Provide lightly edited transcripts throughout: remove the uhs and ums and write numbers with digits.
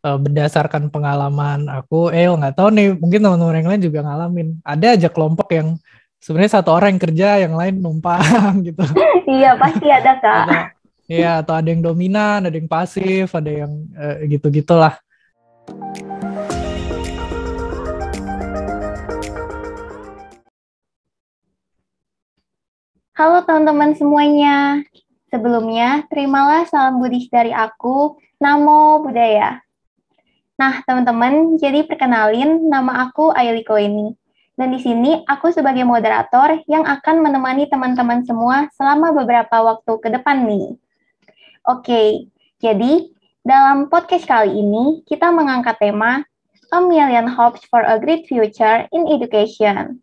Berdasarkan pengalaman aku, nggak tahu nih, mungkin teman-teman yang lain juga ngalamin. Ada aja kelompok yang sebenarnya satu orang yang kerja, yang lain numpang gitu. Iya, pasti ada, Kak. Atau atau ada yang dominan, ada yang pasif, ada yang gitu-gitulah. Halo teman-teman semuanya. Sebelumnya, terimalah salam Buddhis dari aku, Namo Buddhaya. Nah, teman-teman, jadi perkenalin, nama aku Ailiko ini. Dan di sini aku sebagai moderator yang akan menemani teman-teman semua selama beberapa waktu ke depan nih. Oke, jadi dalam podcast kali ini kita mengangkat tema A Million Hopes for a Great Future in Education.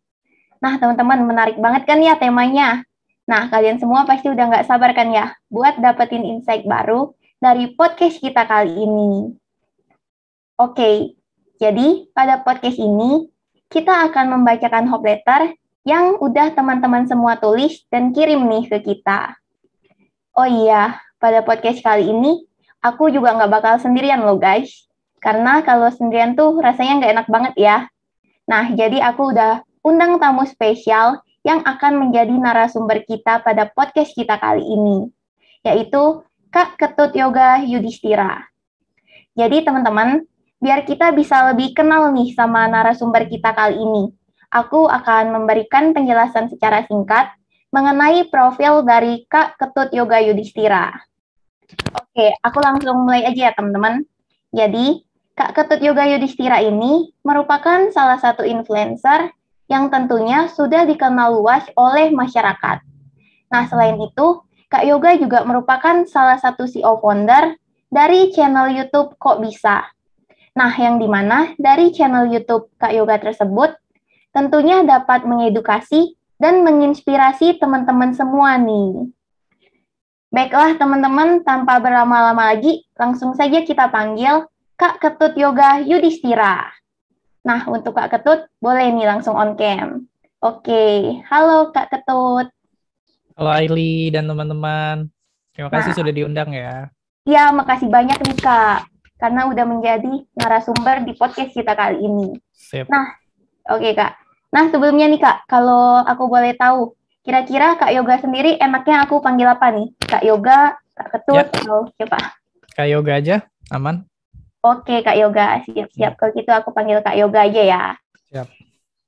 Nah, teman-teman, menarik banget kan ya temanya? Nah, kalian semua pasti udah nggak sabar kan ya buat dapetin insight baru dari podcast kita kali ini. Oke, jadi pada podcast ini kita akan membacakan hope letter yang udah teman-teman semua tulis dan kirim nih ke kita. Oh iya, pada podcast kali ini aku juga nggak bakal sendirian loh guys. Karena kalau sendirian tuh rasanya nggak enak banget ya. Nah, jadi aku udah undang tamu spesial yang akan menjadi narasumber kita pada podcast kita kali ini, yaitu Kak Ketut Yoga Yudhistira. Jadi teman-teman, biar kita bisa lebih kenal nih sama narasumber kita kali ini, aku akan memberikan penjelasan secara singkat mengenai profil dari Kak Ketut Yoga Yudhistira. Oke, aku langsung mulai aja ya teman-teman. Jadi, Kak Ketut Yoga Yudhistira ini merupakan salah satu influencer yang tentunya sudah dikenal luas oleh masyarakat. Nah, selain itu, Kak Yoga juga merupakan salah satu CEO founder dari channel YouTube Kok Bisa. Nah, yang dimana dari channel YouTube Kak Yoga tersebut tentunya dapat mengedukasi dan menginspirasi teman-teman semua nih. Baiklah teman-teman, tanpa berlama-lama lagi, langsung saja kita panggil Kak Ketut Yoga Yudhistira. Nah, untuk Kak Ketut, boleh nih langsung on cam. Oke, halo Kak Ketut. Halo Aili dan teman-teman. Terima kasih Nah, sudah diundang ya. ya makasih banyak nih Kak, karena udah menjadi narasumber di podcast kita kali ini. Sip. Nah, oke Kak. Nah, sebelumnya nih Kak, kalau aku boleh tahu, kira-kira Kak Yoga sendiri enaknya aku panggil apa nih? Kak Yoga, Kak Ketut, atau siapa? Kak Yoga aja, aman? Oke, Kak Yoga, siap-siap. Kalau gitu aku panggil Kak Yoga aja ya. Siap.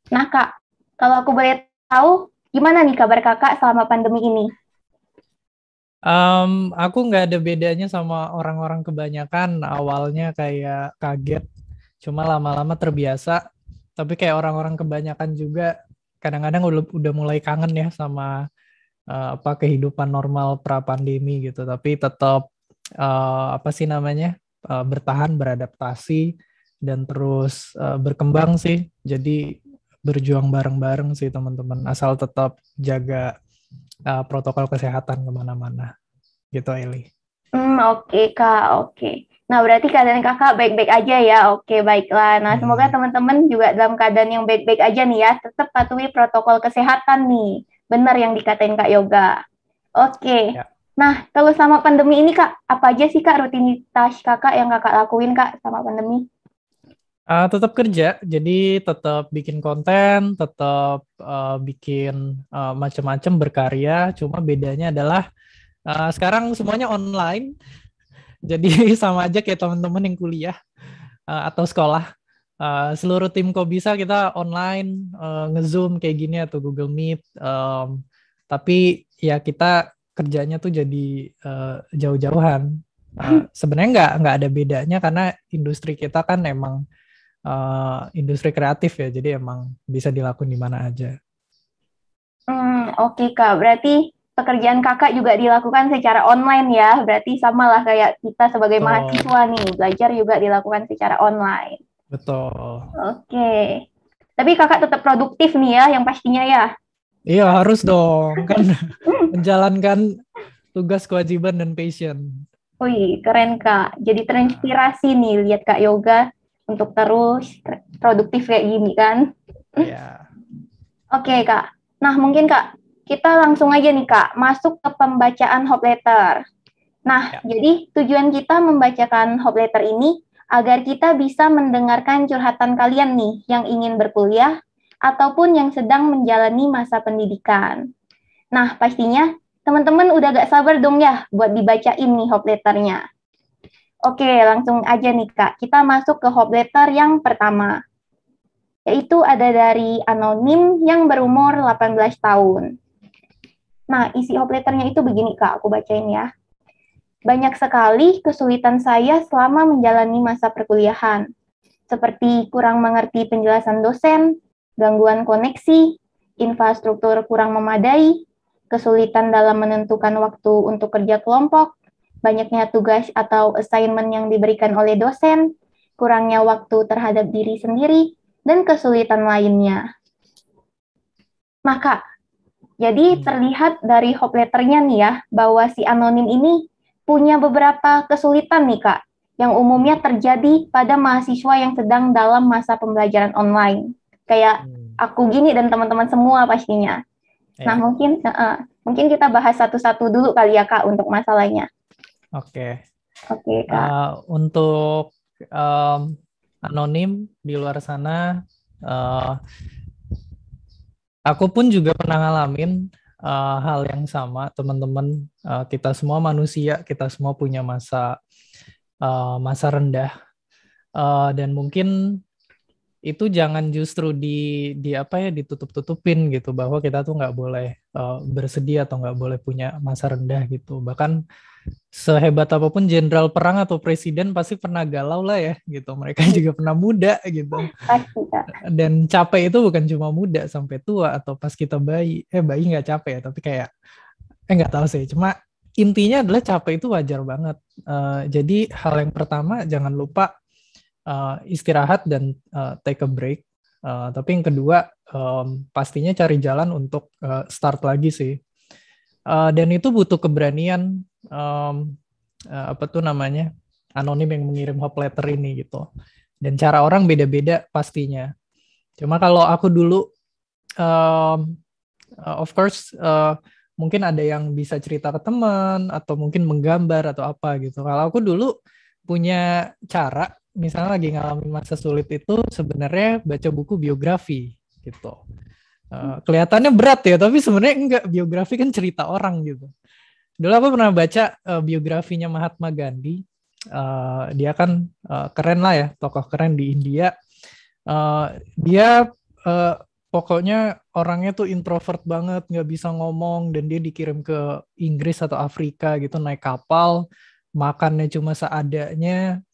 Nah, Kak, kalau aku boleh tahu, gimana nih kabar Kakak selama pandemi ini? Aku nggak ada bedanya sama orang-orang kebanyakan. Awalnya kayak kaget, cuma lama-lama terbiasa. Tapi kayak orang-orang kebanyakan juga kadang-kadang udah mulai kangen ya sama kehidupan normal pra pandemi gitu. Tapi tetap apa sih namanya, bertahan, beradaptasi dan terus berkembang sih. Jadi berjuang bareng-bareng sih teman-teman. Asal tetap jaga protokol kesehatan kemana-mana gitu Eli. Oke, Kak, oke. Nah, berarti keadaan Kakak baik-baik aja ya. Oke, baiklah. Nah, semoga teman-teman juga dalam keadaan yang baik-baik aja nih ya. Tetap patuhi protokol kesehatan nih. Benar yang dikatain Kak Yoga. Oke. Ya. Nah, kalau selama pandemi ini, Kak, apa aja sih, Kak, rutinitas Kakak yang Kakak lakuin, Kak, selama pandemi? Tetap kerja, jadi tetap bikin konten, tetap bikin macam-macam berkarya. Cuma bedanya adalah sekarang semuanya online, jadi sama aja kayak teman-teman yang kuliah atau sekolah. Seluruh tim kok bisa kita online, nge-zoom kayak gini atau Google Meet. Tapi ya kita kerjanya tuh jadi jauh-jauhan. Sebenarnya nggak ada bedanya karena industri kita kan emang industri kreatif ya, jadi emang bisa dilakukan di mana aja. Oke, Kak. Berarti pekerjaan Kakak juga dilakukan secara online ya. Berarti sama lah kayak kita sebagai Betul, mahasiswa nih, belajar juga dilakukan secara online. betul. Oke. Tapi Kakak tetap produktif nih ya, yang pastinya ya. Iya harus dong, kan menjalankan tugas, kewajiban, dan passion. Wih, keren Kak. Jadi Nah, terinspirasi nih lihat Kak Yoga untuk terus produktif kayak gini kan. ya. Oke Kak. Nah mungkin Kak, kita langsung aja nih Kak, masuk ke pembacaan hope letter. Nah, Ya. jadi tujuan kita membacakan Hope Letter ini agar kita bisa mendengarkan curhatan kalian nih yang ingin berkuliah ataupun yang sedang menjalani masa pendidikan. Nah, pastinya teman-teman udah gak sabar dong ya buat dibacain nih Hope Letter-nya. Oke, langsung aja nih Kak. Kita masuk ke Hope Letter yang pertama. Yaitu ada dari anonim yang berumur 18 tahun. Nah, isi Hope Letter-nya itu begini Kak, aku bacain ya. Banyak sekali kesulitan saya selama menjalani masa perkuliahan, seperti kurang mengerti penjelasan dosen, gangguan koneksi, infrastruktur kurang memadai, kesulitan dalam menentukan waktu untuk kerja kelompok, banyaknya tugas atau assignment yang diberikan oleh dosen, kurangnya waktu terhadap diri sendiri, dan kesulitan lainnya. Maka, jadi terlihat dari Hope Letter-nya nih ya, bahwa si anonim ini punya beberapa kesulitan nih Kak, yang umumnya terjadi pada mahasiswa yang sedang dalam masa pembelajaran online. Kayak aku gini dan teman-teman semua pastinya. Nah, Ya. mungkin kita bahas satu-satu dulu kali ya Kak untuk masalahnya. Oke. Oke, Kak. Untuk anonim di luar sana, aku pun juga pernah ngalamin hal yang sama, teman-teman. Kita semua manusia, kita semua punya masa rendah. Dan mungkin itu jangan justru di apa ya ditutup-tutupin gitu bahwa kita tuh nggak boleh bersedih atau nggak boleh punya masa rendah gitu. Bahkan sehebat apapun jenderal perang atau presiden pasti pernah galau lah ya gitu. Mereka juga pernah muda gitu. Pasti, Kak. Dan capek itu bukan cuma muda sampai tua atau pas kita bayi. Bayi nggak capek ya, tapi kayak nggak tahu sih. Cuma intinya adalah capek itu wajar banget. Jadi hal yang pertama jangan lupa istirahat dan take a break. Tapi yang kedua pastinya cari jalan untuk start lagi sih. Dan itu butuh keberanian apa tuh namanya anonim yang mengirim hope letter ini gitu. Dan cara orang beda-beda pastinya. Cuma kalau aku dulu, of course, mungkin ada yang bisa cerita ke teman atau mungkin menggambar atau apa gitu. Kalau aku dulu punya cara, misalnya lagi ngalamin masa sulit itu sebenarnya baca buku biografi gitu. Kelihatannya berat ya, tapi sebenarnya enggak. Biografi kan cerita orang gitu. Dulu aku pernah baca biografinya Mahatma Gandhi. Dia kan keren lah ya, tokoh keren di India. Dia pokoknya orangnya tuh introvert banget, nggak bisa ngomong, dan dia dikirim ke Inggris atau Afrika gitu naik kapal, makannya cuma seadanya,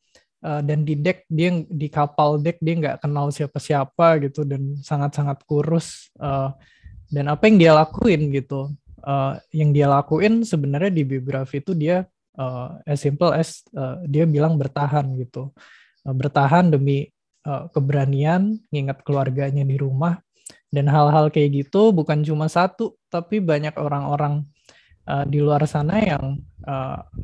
dan di deck dia di kapal deck dia nggak kenal siapa-siapa gitu dan sangat-sangat kurus. Dan apa yang dia lakuin gitu, yang dia lakuin sebenarnya di biografi itu dia as simple as dia bilang bertahan gitu, bertahan demi keberanian, ngingat keluarganya di rumah. Dan hal-hal kayak gitu bukan cuma satu, tapi banyak orang-orang di luar sana yang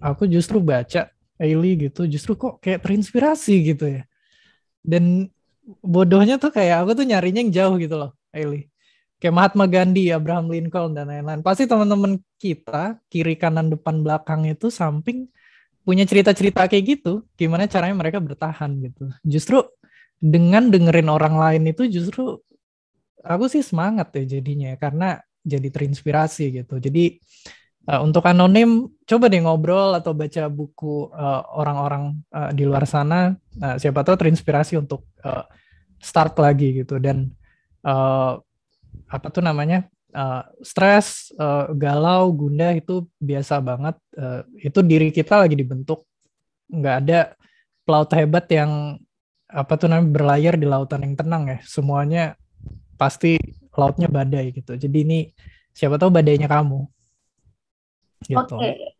aku justru baca Ailey gitu, justru kok kayak terinspirasi gitu ya. Dan bodohnya tuh kayak aku tuh nyarinya yang jauh gitu loh, Ailey. Kayak Mahatma Gandhi, Abraham Lincoln, dan lain-lain. Pasti teman-teman kita, kiri, kanan, depan, belakang itu samping, punya cerita-cerita kayak gitu. Gimana caranya mereka bertahan gitu. Justru dengan dengerin orang lain itu justru aku sih semangat ya jadinya. Karena jadi terinspirasi gitu. Jadi untuk anonim, coba deh ngobrol atau baca buku orang-orang di luar sana. Siapa tahu terinspirasi untuk start lagi gitu. Dan apa tuh namanya, stres, galau, gundah itu biasa banget. Itu diri kita lagi dibentuk. Nggak ada pelaut hebat yang apa tuh namanya berlayar di lautan yang tenang ya. Semuanya pasti lautnya badai gitu. Jadi ini siapa tahu badainya kamu gitu. Oke.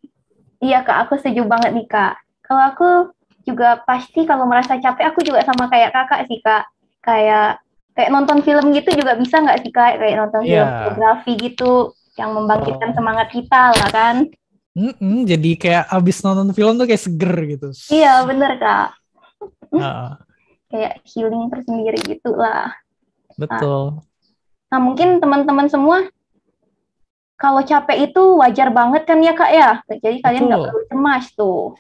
Iya, Kak. Aku setuju banget nih, Kak. Kalau aku juga pasti kalau merasa capek, aku juga sama kayak Kakak sih, Kak. Kayak kayak nonton film gitu juga bisa nggak sih, Kak? Kayak nonton film Iya. biografi gitu yang membangkitkan semangat kita lah kan. Jadi kayak abis nonton film tuh kayak seger gitu. Iya, bener, Kak. Nah, Kayak healing tersendiri gitu lah. Nah, betul. nah, mungkin teman-teman semua kalau capek itu wajar banget kan ya Kak ya. Jadi kalian nggak perlu cemas tuh.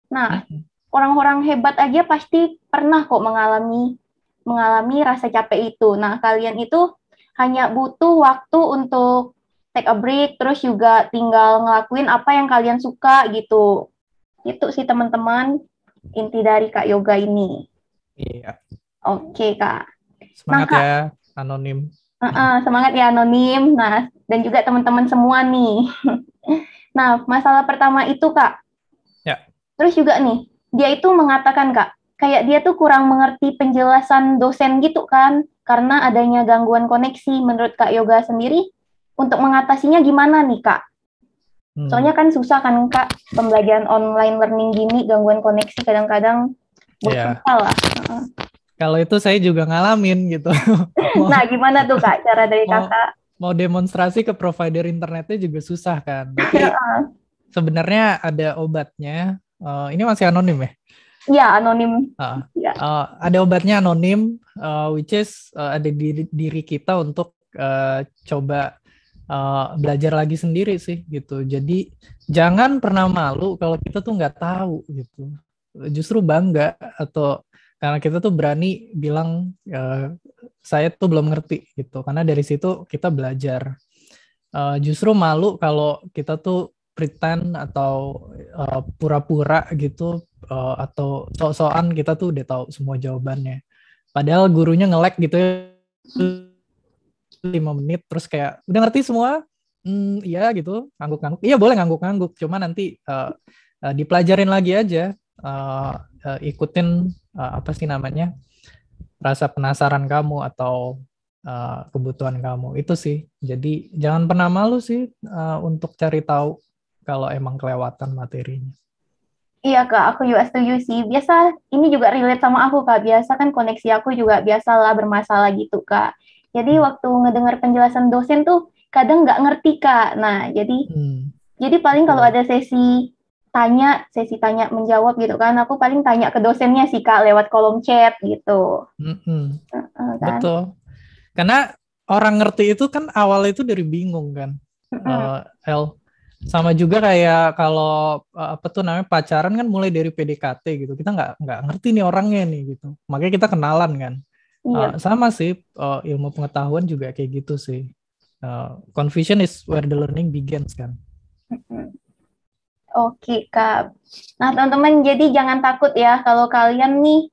Nah, orang-orang hebat aja pasti pernah kok mengalami rasa capek itu. Nah, kalian itu hanya butuh waktu untuk take a break, terus juga tinggal ngelakuin apa yang kalian suka gitu. Itu sih teman-teman inti dari Kak Yoga ini. Iya. Oke Kak. Semangat ya anonim. Semangat ya anonim. Nah, dan juga teman-teman semua nih. Nah, masalah pertama itu Kak. Ya. Terus juga nih, dia itu mengatakan Kak, kayak dia tuh kurang mengerti penjelasan dosen gitu kan, karena adanya gangguan koneksi. Menurut Kak Yoga sendiri, untuk mengatasinya gimana nih Kak? Soalnya kan susah kan Kak, pembelajaran online learning gini, gangguan koneksi kadang-kadang susah lah. Kalau itu saya juga ngalamin gitu. Nah, gimana tuh Kak cara dari Kakak? Mau demonstrasi ke provider internetnya juga susah kan. Tapi sebenarnya ada obatnya. Ini masih anonim ya? Iya, anonim. Ada obatnya anonim, which is ada di diri kita untuk coba belajar lagi sendiri sih gitu. Jadi jangan pernah malu kalau kita tuh nggak tahu gitu. Justru bangga atau karena kita tuh berani bilang saya tuh belum ngerti gitu. Karena dari situ kita belajar. Justru malu kalau kita tuh pretend atau pura-pura gitu atau sok-sokan kita tuh udah tahu semua jawabannya. Padahal gurunya nge-lag gitu ya 5 menit terus kayak udah ngerti semua. Iya gitu, ngangguk-ngangguk. Iya boleh ngangguk-ngangguk, cuma nanti dipelajarin lagi aja. Ikutin apa sih namanya? Rasa penasaran kamu atau kebutuhan kamu itu sih. Jadi jangan pernah malu sih untuk cari tahu kalau emang kelewatan materinya. Iya Kak, aku juga setuju sih. Biasa ini juga relate sama aku Kak. Biasa kan koneksi aku juga biasalah bermasalah gitu Kak. Jadi waktu ngedengar penjelasan dosen tuh kadang nggak ngerti Kak. Nah jadi paling kalau ada sesi tanya menjawab gitu kan, aku paling tanya ke dosennya sih Kak lewat kolom chat gitu. Kan? Betul. Karena orang ngerti itu kan awal itu dari bingung kan, sama juga kayak kalau apa tuh namanya pacaran kan mulai dari PDKT gitu, kita nggak ngerti nih orangnya nih gitu, makanya kita kenalan kan. Sama sih ilmu pengetahuan juga kayak gitu sih. Confusion is where the learning begins kan. Oke Kak. Nah teman-teman jadi jangan takut ya kalau kalian nih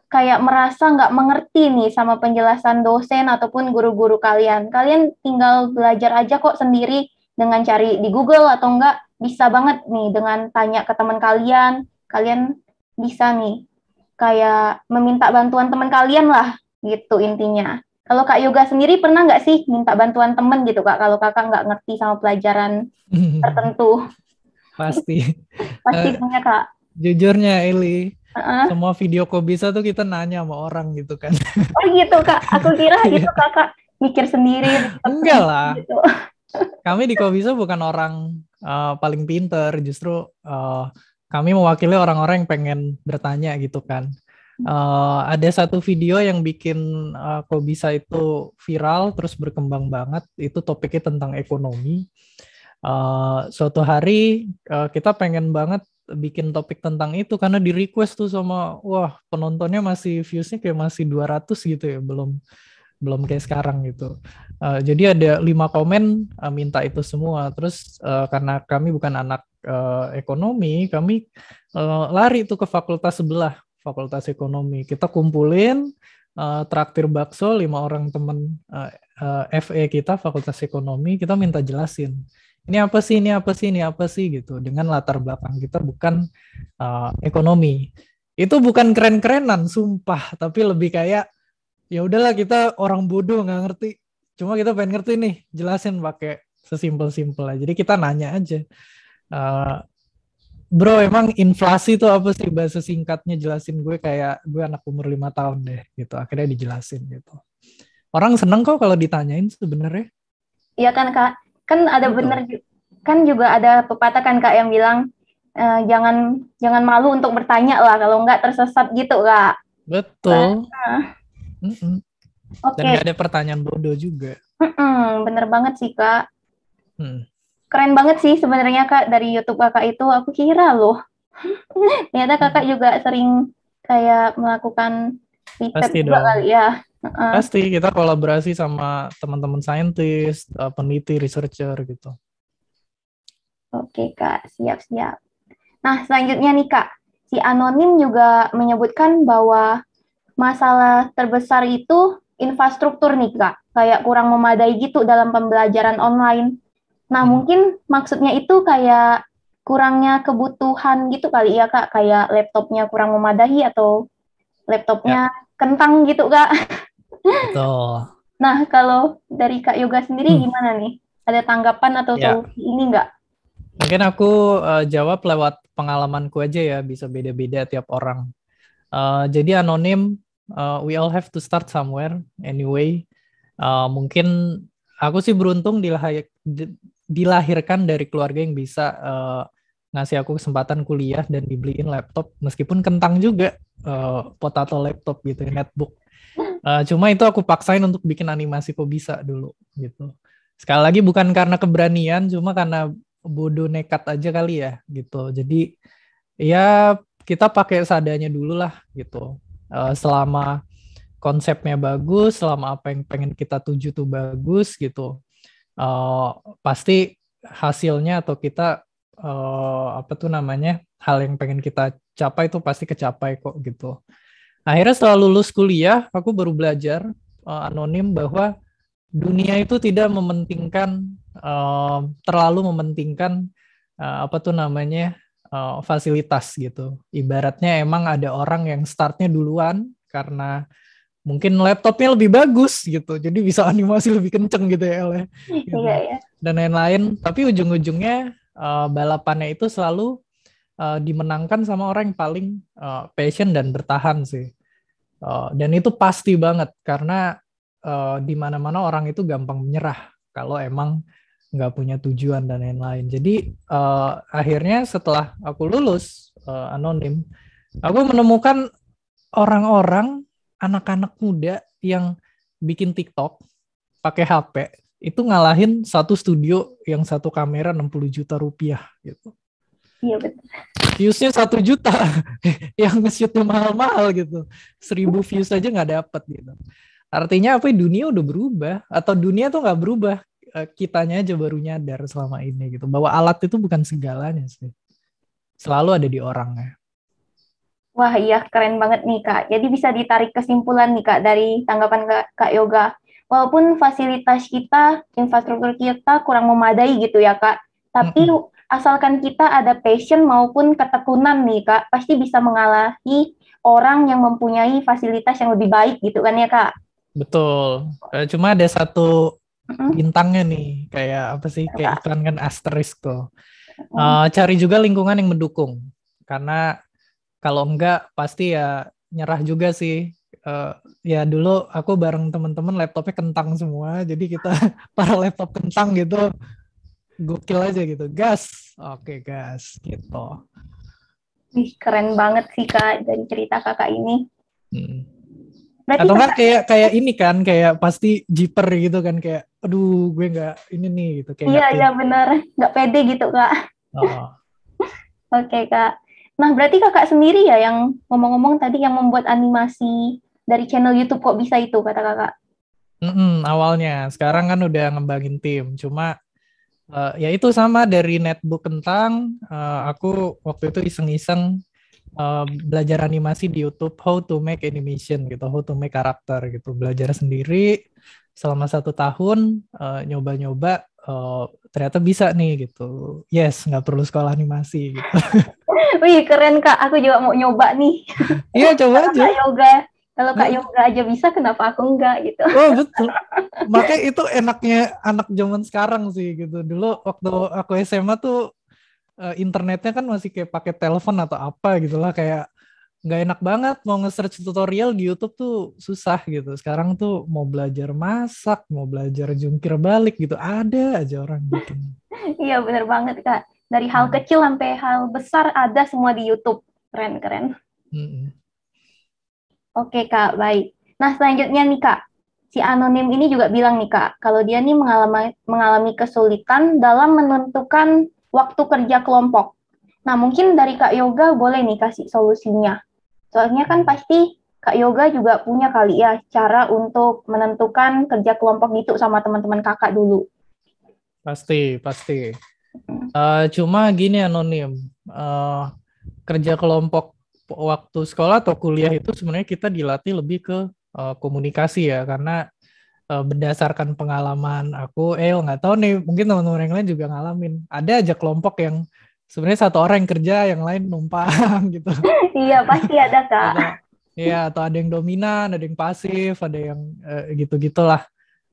kayak merasa nggak mengerti nih sama penjelasan dosen ataupun guru-guru kalian. Kalian tinggal belajar aja kok sendiri dengan cari di Google atau enggak bisa banget nih dengan tanya ke teman kalian. Kalian bisa nih kayak meminta bantuan teman kalian lah gitu intinya. Kalau Kak Yoga sendiri pernah nggak sih minta bantuan teman gitu Kak kalau Kakak nggak ngerti sama pelajaran tertentu? Pasti. Pasti punya Kak. Jujurnya Eli, semua video kok bisa tuh kita nanya sama orang gitu kan. Oh gitu Kak, aku kira itu Kakak mikir sendiri. Enggak lah. Gitu. Kami di Kobisa bukan orang paling pinter, justru kami mewakili orang-orang yang pengen bertanya gitu kan. Ada satu video yang bikin Kobisa itu viral terus berkembang banget, itu topiknya tentang ekonomi. Suatu hari kita pengen banget bikin topik tentang itu karena di request tuh sama penontonnya masih viewsnya kayak masih 200 gitu ya, belum kayak sekarang gitu. Jadi ada 5 komen minta itu semua. Terus karena kami bukan anak ekonomi, kami lari tuh ke fakultas sebelah, fakultas ekonomi. Kita kumpulin traktir bakso 5 orang temen FE kita, fakultas ekonomi, kita minta jelasin. Ini apa sih, ini apa sih, ini apa sih gitu. Dengan latar belakang kita bukan ekonomi. Itu bukan keren-kerenan, sumpah. Tapi lebih kayak, ya udahlah kita orang bodoh nggak ngerti. Cuma kita pengen ngerti nih, jelasin pakai sesimpel-simpel aja. Jadi kita nanya aja. Bro, emang inflasi itu apa sih, bahasa singkatnya jelasin, gue kayak gue anak umur 5 tahun deh gitu. Akhirnya dijelasin gitu. Orang seneng kok kalau ditanyain sebenarnya. Iya kan Kak? Kan ada bener kan juga ada pepatah kan Kak yang bilang jangan malu untuk bertanya lah, kalau nggak tersesat gitu Kak. Betul. Dan nggak ada pertanyaan bodoh juga. Bener banget sih Kak. Hmm. Keren banget sih sebenarnya Kak, dari YouTube Kakak itu aku kira loh. Ternyata Kakak juga sering kayak melakukan riset Pasti juga dong. kali ya. Heeh. Pasti kita kolaborasi sama teman-teman saintis, peneliti, researcher gitu. Oke Kak, siap-siap. Nah, selanjutnya nih Kak, si Anonim juga menyebutkan bahwa masalah terbesar itu infrastruktur nih Kak, kayak kurang memadai gitu dalam pembelajaran online. Nah, Hmm. mungkin maksudnya itu kayak kurangnya kebutuhan gitu kali ya Kak, kayak laptopnya kurang memadai atau Ya, laptopnya kentang gitu Kak. betul. Nah, kalau dari Kak Yoga sendiri Hmm. gimana nih? Ada tanggapan atau Ya, solusi ini nggak? mungkin aku jawab lewat pengalamanku aja ya, bisa beda-beda tiap orang. Jadi anonim, we all have to start somewhere anyway. Mungkin aku sih beruntung dilahirkan dari keluarga yang bisa ngasih aku kesempatan kuliah dan dibeliin laptop, meskipun kentang juga, potato laptop gitu, netbook. Cuma itu aku paksain untuk bikin animasi kok bisa dulu gitu. Sekali lagi bukan karena keberanian, cuma karena bodoh nekat aja kali ya gitu. Jadi ya kita pakai seadanya dulu lah gitu. Selama konsepnya bagus, selama apa yang pengen kita tuju tuh bagus gitu, eh, pasti hasilnya atau kita apa tuh namanya, hal yang pengen kita capai itu pasti kecapai kok gitu. Akhirnya setelah lulus kuliah, aku baru belajar anonim bahwa dunia itu tidak mementingkan, terlalu mementingkan apa tuh namanya, fasilitas gitu. Ibaratnya emang ada orang yang startnya duluan karena mungkin laptopnya lebih bagus gitu, jadi bisa animasi lebih kenceng gitu ya El ya, gitu. Iya, ya. Dan lain-lain. Tapi ujung-ujungnya balapannya itu selalu dimenangkan sama orang yang paling passion dan bertahan sih. Dan itu pasti banget karena di mana-mana orang itu gampang menyerah kalau emang nggak punya tujuan dan lain-lain. Jadi akhirnya setelah aku lulus anonim, aku menemukan orang-orang, anak-anak muda yang bikin TikTok pakai HP itu ngalahin satu studio yang satu kamera 60 juta rupiah gitu. Iya betul. Viewsnya 1 juta, yang nge-shootnya mahal-mahal gitu. 1.000 views aja nggak dapet gitu. Artinya apa? Dunia udah berubah, atau dunia tuh nggak berubah. Kitanya aja baru nyadar selama ini gitu, bahwa alat itu bukan segalanya sih. Selalu ada di orangnya. Wah, iya keren banget nih Kak. Jadi bisa ditarik kesimpulan nih Kak dari tanggapan Kak Yoga. Walaupun fasilitas kita, infrastruktur kita kurang memadai gitu ya Kak, tapi Mm-mm. asalkan kita ada passion maupun ketekunan nih Kak, pasti bisa mengalahi orang yang mempunyai fasilitas yang lebih baik gitu kan ya Kak. Betul. Cuma ada satu Mm-mm. bintangnya nih, kayak apa sih? Kayak Kak. iklan kan, asterisk tuh. Mm. Cari juga lingkungan yang mendukung. Karena kalau enggak pasti ya nyerah juga sih. Eh, ya dulu aku bareng teman-teman laptopnya kentang semua, jadi kita para laptop kentang gitu, gokil aja gitu, gas, oke gas gitu. Wih, keren banget sih Kak dari cerita Kakak ini. Hmm. Berarti Atau enggak Kakak, kayak ini kan, kayak pasti jiper gitu kan, kayak aduh gue enggak ini nih gitu, kayak iya nggak iya pede. benar, nggak pede gitu Kak. Oh. Oke, Kak. Nah, berarti Kakak sendiri ya yang ngomong-ngomong tadi yang membuat animasi dari channel YouTube kok bisa itu, kata Kakak. Awalnya, sekarang kan udah ngembangin tim, cuma ya itu sama dari netbook kentang, aku waktu itu iseng-iseng belajar animasi di YouTube, how to make animation gitu, how to make karakter gitu, belajar sendiri selama 1 tahun, nyoba-nyoba, ternyata bisa nih gitu, yes, nggak perlu sekolah animasi gitu. Wih, keren, Kak. Aku juga mau nyoba nih. Iya, coba Kalau aja. Kak Yoga, kalau Kak Yoga aja bisa, kenapa aku enggak gitu? Oh betul, makanya itu enaknya anak zaman sekarang sih gitu. Dulu waktu aku SMA tuh internetnya kan masih kayak pakai telepon atau apa gitu lah, kayak nggak enak banget mau nge-search tutorial di YouTube tuh susah gitu. Sekarang tuh mau belajar masak, mau belajar jungkir balik gitu, ada aja orang bikin. Iya, bener banget, Kak. Dari hal Hmm. kecil sampai hal besar ada semua di YouTube. Keren, keren. Mm-mm. Oke, Kak. Baik. Nah, selanjutnya nih, Kak. Si si anonim ini juga bilang nih Kak, kalau dia nih mengalami kesulitan dalam menentukan waktu kerja kelompok. Nah, mungkin dari Kak Yoga boleh nih kasih solusinya. Soalnya kan pasti Kak Yoga juga punya kali ya cara untuk menentukan kerja kelompok gitu sama teman-teman Kakak dulu. Pasti. Cuma gini anonim, kerja kelompok waktu sekolah atau kuliah itu sebenarnya kita dilatih lebih ke komunikasi ya, karena berdasarkan pengalaman aku, nggak tahu nih, mungkin teman-teman yang lain juga ngalamin. Ada aja kelompok yang sebenarnya satu orang yang kerja, yang lain numpang gitu. Iya, pasti ada Kak. Atau ada yang dominan, ada yang pasif, ada yang gitu-gitulah.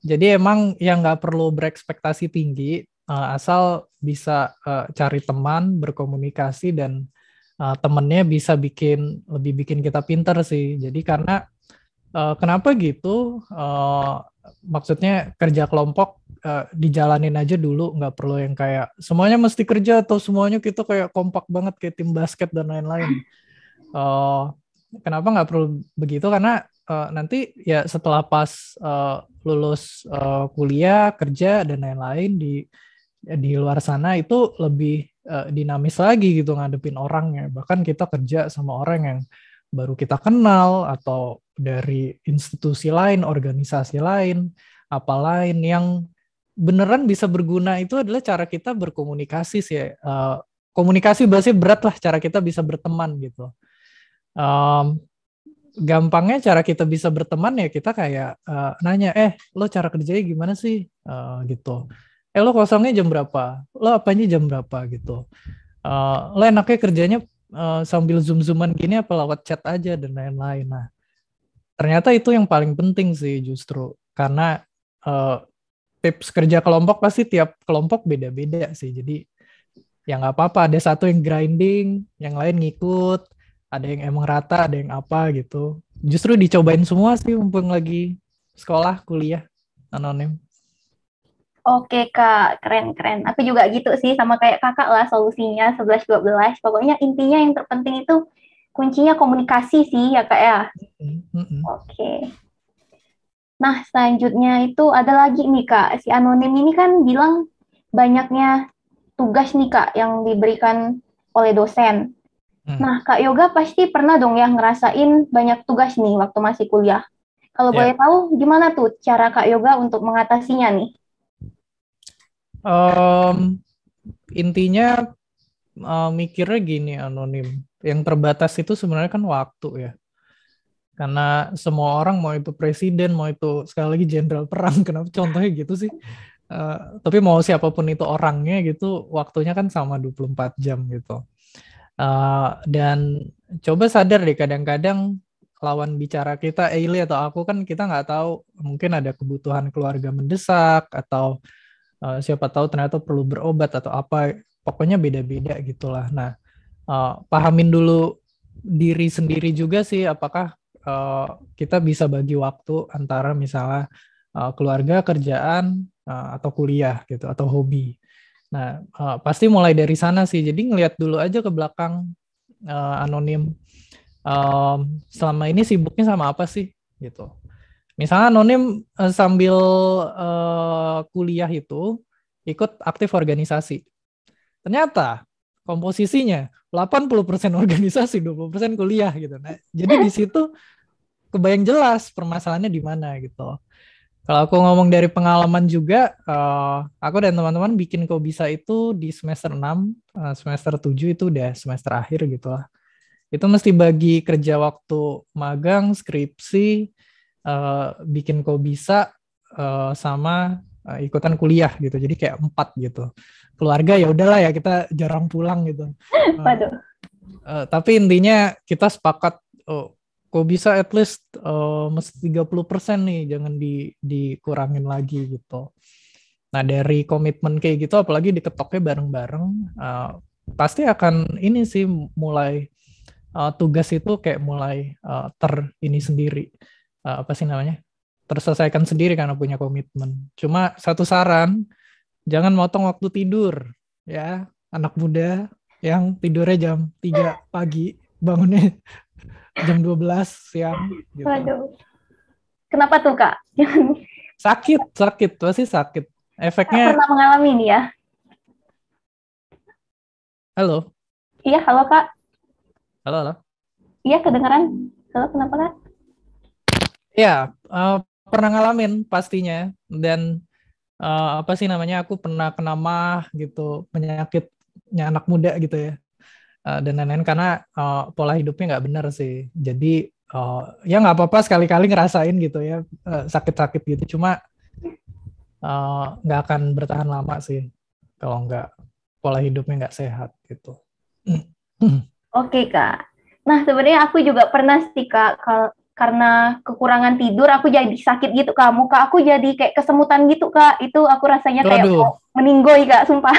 Jadi emang yang nggak perlu berekspektasi tinggi, asal bisa cari teman, berkomunikasi, dan temennya bisa lebih bikin kita pinter sih. Jadi karena kenapa gitu? Maksudnya kerja kelompok dijalanin aja dulu, nggak perlu yang kayak semuanya mesti kerja atau semuanya kita kayak kompak banget kayak tim basket dan lain-lain. Kenapa nggak perlu begitu? Karena nanti ya setelah pas lulus kuliah, kerja dan lain-lain di luar sana itu lebih dinamis lagi gitu ngadepin orangnya. Bahkan kita kerja sama orang yang baru kita kenal atau dari institusi lain, organisasi lain, apa lain yang beneran bisa berguna. Itu adalah cara kita berkomunikasi sih. Komunikasi bahasanya berat lah, cara kita bisa berteman gitu. Gampangnya cara kita bisa berteman ya kita kayak nanya, lo cara kerjanya gimana sih, gitu. Lo kosongnya jam berapa, lo apanya jam berapa gitu. Lo enaknya kerjanya sambil zoom-zooman gini apa lewat chat aja dan lain-lain. Nah, ternyata itu yang paling penting sih justru, karena tips kerja kelompok pasti tiap kelompok beda-beda sih. Jadi ya nggak apa-apa, ada satu yang grinding, yang lain ngikut, ada yang emang rata, ada yang apa gitu. Justru dicobain semua sih mumpung lagi sekolah, kuliah, anonim. Oke Kak, keren-keren. Aku juga gitu sih, sama kayak Kakak lah solusinya 11-12. Pokoknya intinya yang terpenting itu kuncinya komunikasi sih ya Kak ya. Oke. Nah, selanjutnya itu ada lagi nih Kak, si anonim ini kan bilang banyaknya tugas nih Kak yang diberikan oleh dosen. Nah, Kak Yoga pasti pernah dong ya ngerasain banyak tugas nih waktu masih kuliah. Kalau boleh tahu, gimana tuh cara Kak Yoga untuk mengatasinya nih? Intinya mikirnya gini anonim, yang terbatas itu sebenarnya kan waktu ya, karena semua orang mau itu presiden, mau itu sekali lagi jenderal perang, kenapa contohnya gitu sih, tapi mau siapapun itu orangnya gitu, waktunya kan sama 24 jam gitu. Dan coba sadar deh, kadang-kadang lawan bicara kita, Eili atau aku, kan kita nggak tahu, mungkin ada kebutuhan keluarga mendesak, atau siapa tahu ternyata perlu berobat atau apa, pokoknya beda-beda gitulah. Nah, pahamin dulu diri sendiri juga sih, apakah kita bisa bagi waktu antara misalnya keluarga, kerjaan, atau kuliah gitu, atau hobi. Nah, pasti mulai dari sana sih. Jadi ngelihat dulu aja ke belakang, anonim. Selama ini sibuknya sama apa sih gitu. Misalnya anonim sambil kuliah itu ikut aktif organisasi. Ternyata komposisinya 80% organisasi, 20% kuliah gitu. Nah, jadi di situ kebayang jelas permasalahannya di mana gitu. Kalau aku ngomong dari pengalaman juga, aku dan teman-teman bikin Kok Bisa itu di semester 6, semester 7 itu udah semester akhir gitu lah. Itu mesti bagi kerja waktu magang, skripsi, bikin Kok Bisa, sama ikutan kuliah gitu. Jadi kayak 4 gitu. Keluarga ya udahlah ya, kita jarang pulang gitu. Waduh. Tapi intinya kita sepakat, Kok Bisa at least mesti 30% nih, jangan dikurangin lagi gitu. Nah, dari komitmen kayak gitu, apalagi diketoknya bareng-bareng, pasti akan ini sih mulai tugas itu kayak mulai ini sendiri, apa sih namanya, terselesaikan sendiri karena punya komitmen. Cuma satu saran, jangan motong waktu tidur ya, anak muda yang tidurnya jam 3 pagi, bangunnya jam 12 siang gitu. Waduh. Kenapa tuh Kak? Sakit, pasti sakit. Kak Efeknya, pernah mengalami nih ya? halo, Iya, halo Kak. halo, halo. Iya, kedengeran. Halo, kenapa Kak? Ya, pernah ngalamin pastinya. Dan apa sih namanya, aku pernah kena mah gitu, penyakitnya anak muda gitu ya. Dan lain-lain karena pola hidupnya nggak benar sih. Jadi ya nggak apa-apa sekali-kali ngerasain gitu ya, sakit-sakit gitu. Cuma nggak akan bertahan lama sih kalau nggak pola hidupnya nggak sehat gitu. Oke Kak. Nah, sebenarnya aku juga pernah sih Kak, karena kekurangan tidur aku jadi sakit gitu Kak. Muka aku jadi kayak kesemutan gitu Kak. Itu aku rasanya kayak Waduh, mau meninggoy Kak, sumpah.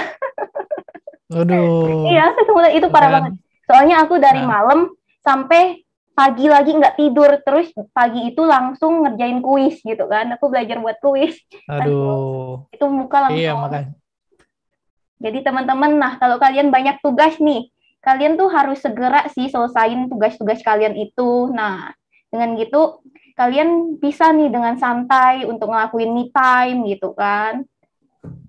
waduh, Iya, kesemutan itu tuh parah kan. banget. Soalnya aku dari Nah, malam sampai pagi lagi nggak tidur. Terus pagi itu langsung ngerjain kuis gitu kan. Aku belajar buat kuis. Aduh, aduh, itu muka iya langsung. makanya. Jadi teman-teman, nah kalau kalian banyak tugas nih, kalian tuh harus segera sih selesain tugas-tugas kalian itu. Nah, dengan gitu kalian bisa nih dengan santai untuk ngelakuin me time gitu kan.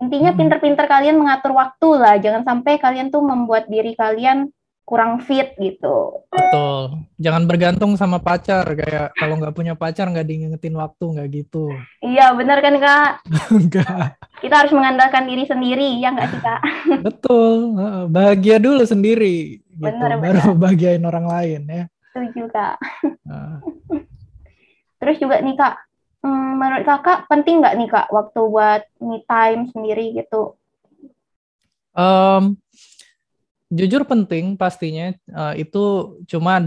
Intinya pinter-pinter kalian mengatur waktu lah, jangan sampai kalian tuh membuat diri kalian kurang fit gitu. Betul. Jangan bergantung sama pacar. Kayak kalau nggak punya pacar nggak diingetin waktu, nggak gitu. Iya, benar kan Kak? Enggak. Kita harus mengandalkan diri sendiri, ya nggak sih Kak? Betul. Bahagia dulu sendiri gitu. Baru Benar-benar, bahagiain orang lain ya. setuju Kak. Nah, Terus juga nih Kak, menurut Kakak penting nggak nih Kak waktu buat me time sendiri gitu? em, jujur penting pastinya. Itu cuma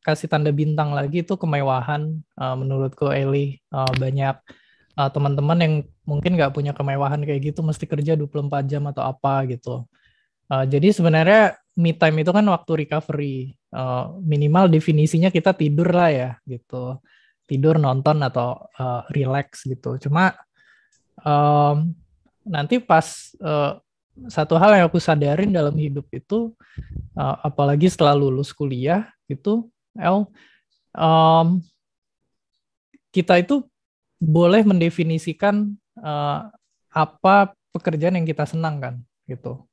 kasih tanda bintang lagi itu kemewahan menurutku Eli. Banyak teman-teman yang mungkin nggak punya kemewahan kayak gitu mesti kerja 24 jam atau apa gitu. Jadi sebenarnya me time itu kan waktu recovery. Minimal definisinya kita tidur lah ya gitu. Tidur, nonton atau relax gitu. Cuma nanti pas satu hal yang aku sadarin dalam hidup itu, apalagi setelah lulus kuliah gitu, um, kita itu boleh mendefinisikan apa pekerjaan yang kita senang kan gitu.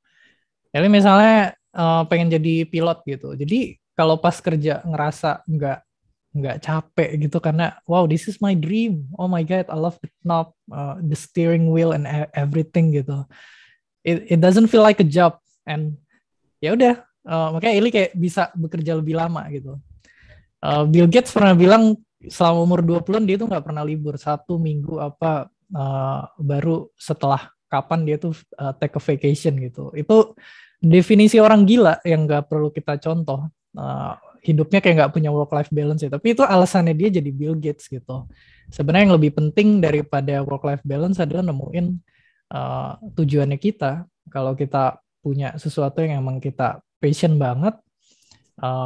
Jadi misalnya pengen jadi pilot gitu. Jadi kalau pas kerja ngerasa nggak capek gitu karena wow, this is my dream. Oh my god, I love the knob, the steering wheel and everything gitu. It doesn't feel like a job, and ya udah, makanya Ili kayak bisa bekerja lebih lama gitu. Bill Gates pernah bilang selama umur 20-an dia tuh nggak pernah libur, 1 minggu apa baru setelah kapan dia tuh take a vacation gitu. Itu definisi orang gila yang nggak perlu kita contoh. Hidupnya kayak nggak punya work life balance ya, tapi itu alasannya dia jadi Bill Gates gitu. Sebenarnya yang lebih penting daripada work life balance adalah nemuin tujuannya kita. Kalau kita punya sesuatu yang emang kita passion banget,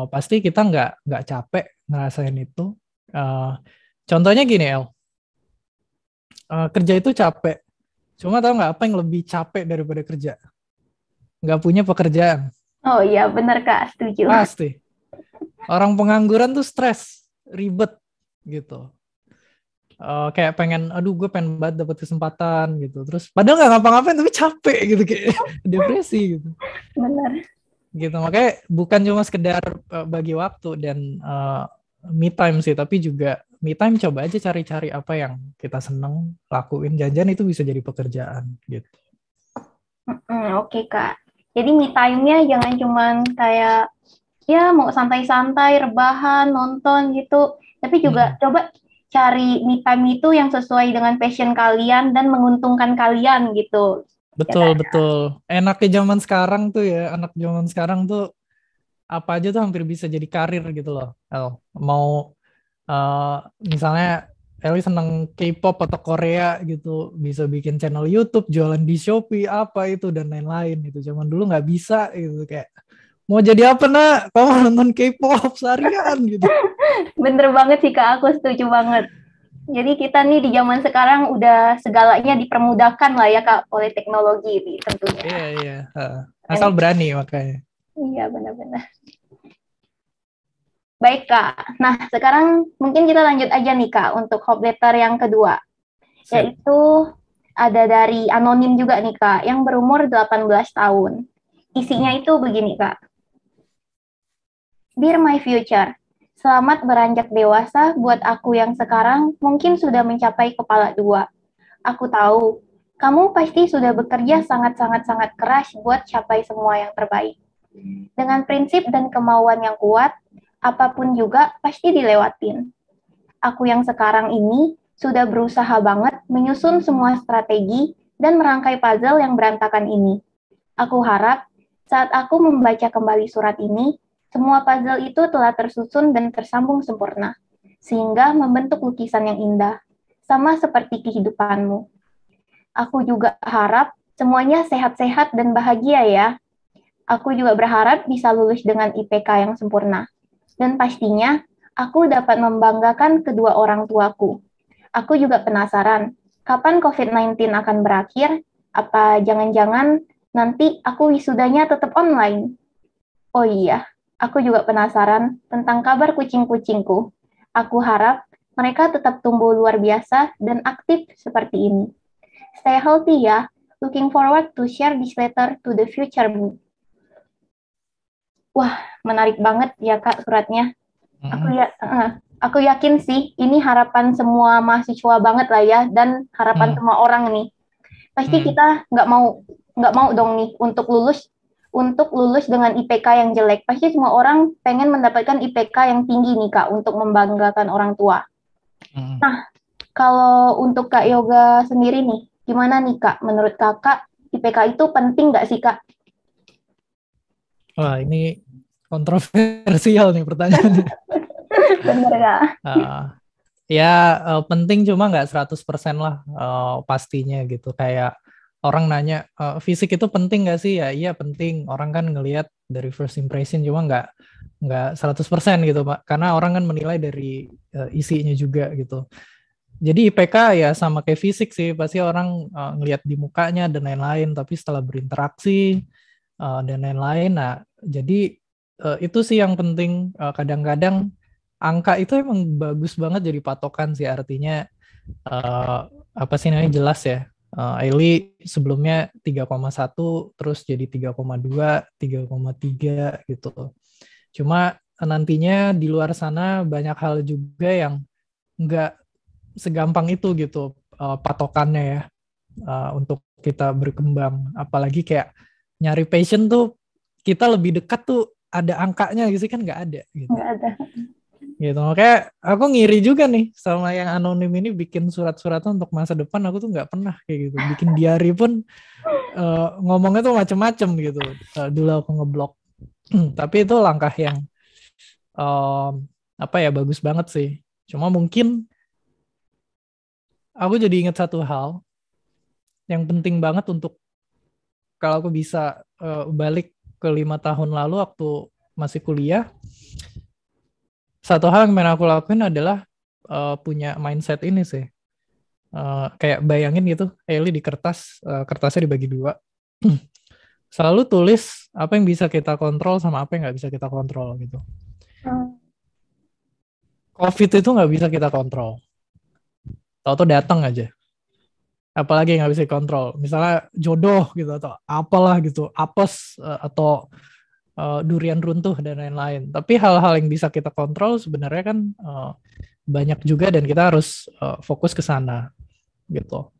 pasti kita nggak capek ngerasain itu. Contohnya gini El, kerja itu capek. Cuma tahu nggak apa yang lebih capek daripada kerja? Nggak punya pekerjaan. Oh iya, benar Kak, setuju. Pasti. Orang pengangguran tuh stres, ribet gitu. Kayak pengen, aduh gue pengen banget dapat kesempatan gitu. Terus padahal nggak ngapa-ngapain tapi capek gitu, kayak depresi gitu. Benar. Gitu, makanya bukan cuma sekedar bagi waktu dan me time sih, tapi juga me time coba aja cari-cari apa yang kita seneng lakuin. Jangan-jangan itu bisa jadi pekerjaan gitu. Oke Kak. Jadi me time-nya jangan cuman kayak ya mau santai-santai, rebahan, nonton gitu. Tapi juga coba cari me time itu yang sesuai dengan passion kalian dan menguntungkan kalian gitu. Betul, betul. Enaknya zaman sekarang tuh ya, anak zaman sekarang tuh apa aja tuh hampir bisa jadi karir gitu loh. Mau misalnya Eli seneng K-pop atau Korea gitu, bisa bikin channel YouTube, jualan di Shopee, apa itu dan lain-lain gitu. Zaman dulu nggak bisa gitu, kayak mau jadi apa nak? Kamu nonton K-pop seharian gitu. Bener banget sih Kak, aku setuju banget. Jadi kita nih di zaman sekarang udah segalanya dipermudahkan lah ya Kak oleh teknologi tentunya. Iya, iya. Asal berani makanya. Iya, benar-benar. Baik, Kak. Nah, sekarang mungkin kita lanjut aja nih, Kak, untuk hope letter yang kedua. Siap. Yaitu ada dari anonim juga nih, Kak, yang berumur 18 tahun. Isinya itu begini, Kak. Dear my future, selamat beranjak dewasa buat aku yang sekarang mungkin sudah mencapai kepala dua. Aku tahu, kamu pasti sudah bekerja sangat-sangat-sangat keras buat capai semua yang terbaik. Dengan prinsip dan kemauan yang kuat, apapun juga pasti dilewatin. Aku yang sekarang ini sudah berusaha banget menyusun semua strategi dan merangkai puzzle yang berantakan ini. Aku harap saat aku membaca kembali surat ini, semua puzzle itu telah tersusun dan tersambung sempurna, sehingga membentuk lukisan yang indah, sama seperti kehidupanmu. Aku juga harap semuanya sehat-sehat dan bahagia ya. Aku juga berharap bisa lulus dengan IPK yang sempurna. Dan pastinya, aku dapat membanggakan kedua orang tuaku. Aku juga penasaran, kapan COVID-19 akan berakhir? Apa jangan-jangan nanti aku wisudanya tetap online? Oh iya, aku juga penasaran tentang kabar kucing-kucingku. Aku harap mereka tetap tumbuh luar biasa dan aktif seperti ini. Stay healthy ya. Looking forward to share this letter to the future me. Wah, menarik banget ya Kak suratnya. Aku yakin sih ini harapan semua mahasiswa banget lah ya, dan harapan semua orang nih. Pasti kita nggak mau dong nih untuk lulus dengan IPK yang jelek. Pasti semua orang pengen mendapatkan IPK yang tinggi nih Kak untuk membanggakan orang tua. Nah, kalau untuk Kak Yoga sendiri nih, gimana nih Kak? Menurut Kakak IPK itu penting nggak sih Kak? Wah, ini kontroversial nih pertanyaannya. Bener Kak? Ya penting cuma nggak 100% lah pastinya gitu. Kayak orang nanya, fisik itu penting nggak sih? Ya iya penting. Orang kan ngelihat dari first impression, cuma nggak 100% gitu Pak. Karena orang kan menilai dari isinya juga gitu. Jadi IPK ya sama kayak fisik sih. Pasti orang ngelihat di mukanya dan lain-lain. Tapi setelah berinteraksi dan lain-lain, nah jadi itu sih yang penting. Kadang-kadang angka itu emang bagus banget jadi patokan sih, artinya apa sih namanya, jelas ya. Ailey sebelumnya 3,1 terus jadi 3,2, 3,3 gitu. Cuma nantinya di luar sana banyak hal juga yang nggak segampang itu gitu patokannya ya, untuk kita berkembang. Apalagi kayak nyari passion tuh, kita lebih dekat tuh ada angkanya gitu sih, kan nggak ada gitu. Nggak ada. Gitu, makanya aku ngiri juga nih sama yang anonim ini bikin surat-suratan untuk masa depan. Aku tuh nggak pernah kayak gitu, bikin diary pun ngomongnya tuh macem-macem gitu. Dulu aku ngeblok. Tapi itu langkah yang apa ya, bagus banget sih. Cuma mungkin aku jadi ingat satu hal yang penting banget untuk, kalau aku bisa balik ke 5 tahun lalu waktu masih kuliah, satu hal yang pengen aku lakuin adalah punya mindset ini sih. Kayak bayangin gitu, Eli di kertas, kertasnya dibagi dua. Selalu tulis apa yang bisa kita kontrol sama apa yang nggak bisa kita kontrol gitu. COVID itu nggak bisa kita kontrol. Tahu-tahu datang aja. Apalagi yang nggak bisa dikontrol. Misalnya jodoh gitu, atau apalah gitu, apes, atau durian runtuh dan lain-lain. Tapi hal-hal yang bisa kita kontrol sebenarnya kan banyak juga, dan kita harus fokus ke sana gitu.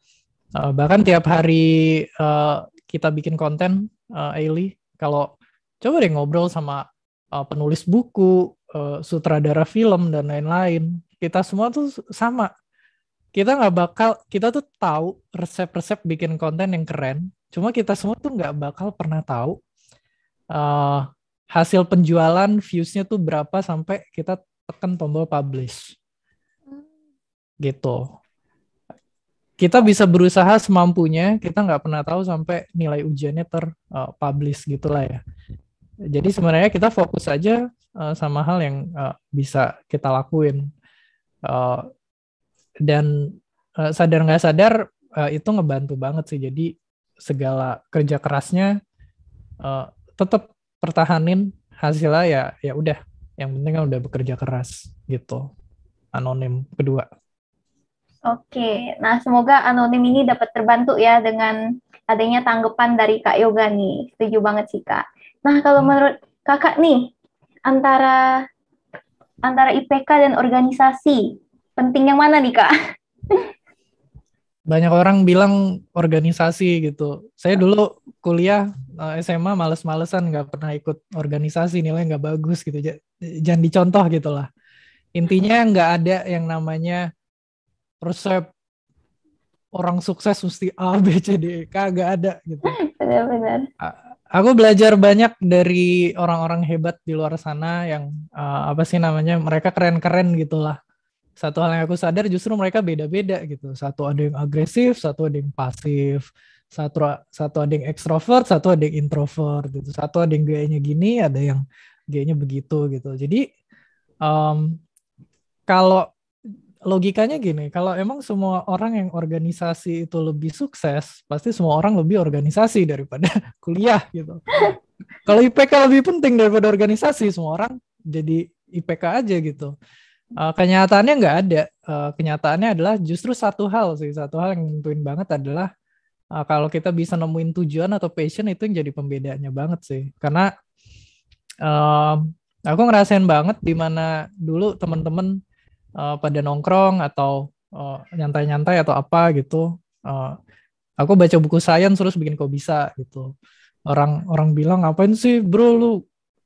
Bahkan tiap hari kita bikin konten, Ailey, kalau coba deh ngobrol sama penulis buku, sutradara film dan lain-lain, kita semua tuh sama. Kita tuh tahu resep-resep bikin konten yang keren, cuma kita semua tuh nggak bakal pernah tahu hasil penjualan, views-nya tuh berapa sampai kita tekan tombol publish gitu. Kita bisa berusaha semampunya, kita nggak pernah tahu sampai nilai ujiannya terpublish gitulah ya. Jadi sebenarnya kita fokus aja sama hal yang bisa kita lakuin, dan sadar nggak sadar itu ngebantu banget sih. Jadi segala kerja kerasnya tetap pertahanin, hasilnya ya udah Yang penting kan udah bekerja keras gitu. Anonim kedua. Oke, nah semoga anonim ini dapat terbantu ya dengan adanya tanggapan dari Kak Yoga nih. Setuju banget sih Kak. Nah kalau menurut Kakak nih, antara IPK dan organisasi, penting yang mana nih Kak? Banyak orang bilang organisasi gitu. Saya dulu kuliah SMA males-malesan, nggak pernah ikut organisasi, nilai nggak bagus gitu. Jangan dicontoh gitu lah. Intinya nggak ada yang namanya resep orang sukses mesti A, B, C, D, E, K, nggak ada gitu. Benar-benar. Aku belajar banyak dari orang-orang hebat di luar sana yang apa sih namanya, mereka keren-keren gitulah. Satu hal yang aku sadar justru mereka beda-beda gitu. Satu ada yang agresif, satu ada yang pasif, satu ada yang ekstrovert, satu ada yang introvert gitu. Satu ada yang gayanya gini, ada yang gayanya begitu gitu. Jadi kalau logikanya gini, kalau emang semua orang yang organisasi itu lebih sukses, pasti semua orang lebih organisasi daripada kuliah gitu. Kalau IPK lebih penting daripada organisasi, semua orang jadi IPK aja gitu. Kenyataannya nggak ada. Kenyataannya adalah justru satu hal sih. Satu hal yang nentuin banget adalah kalau kita bisa nemuin tujuan atau passion, itu yang jadi pembedanya banget sih. Karena aku ngerasain banget di mana dulu teman-teman pada nongkrong atau nyantai-nyantai atau apa gitu. Aku baca buku sains terus bikin kok bisa gitu. Orang bilang ngapain sih bro, lu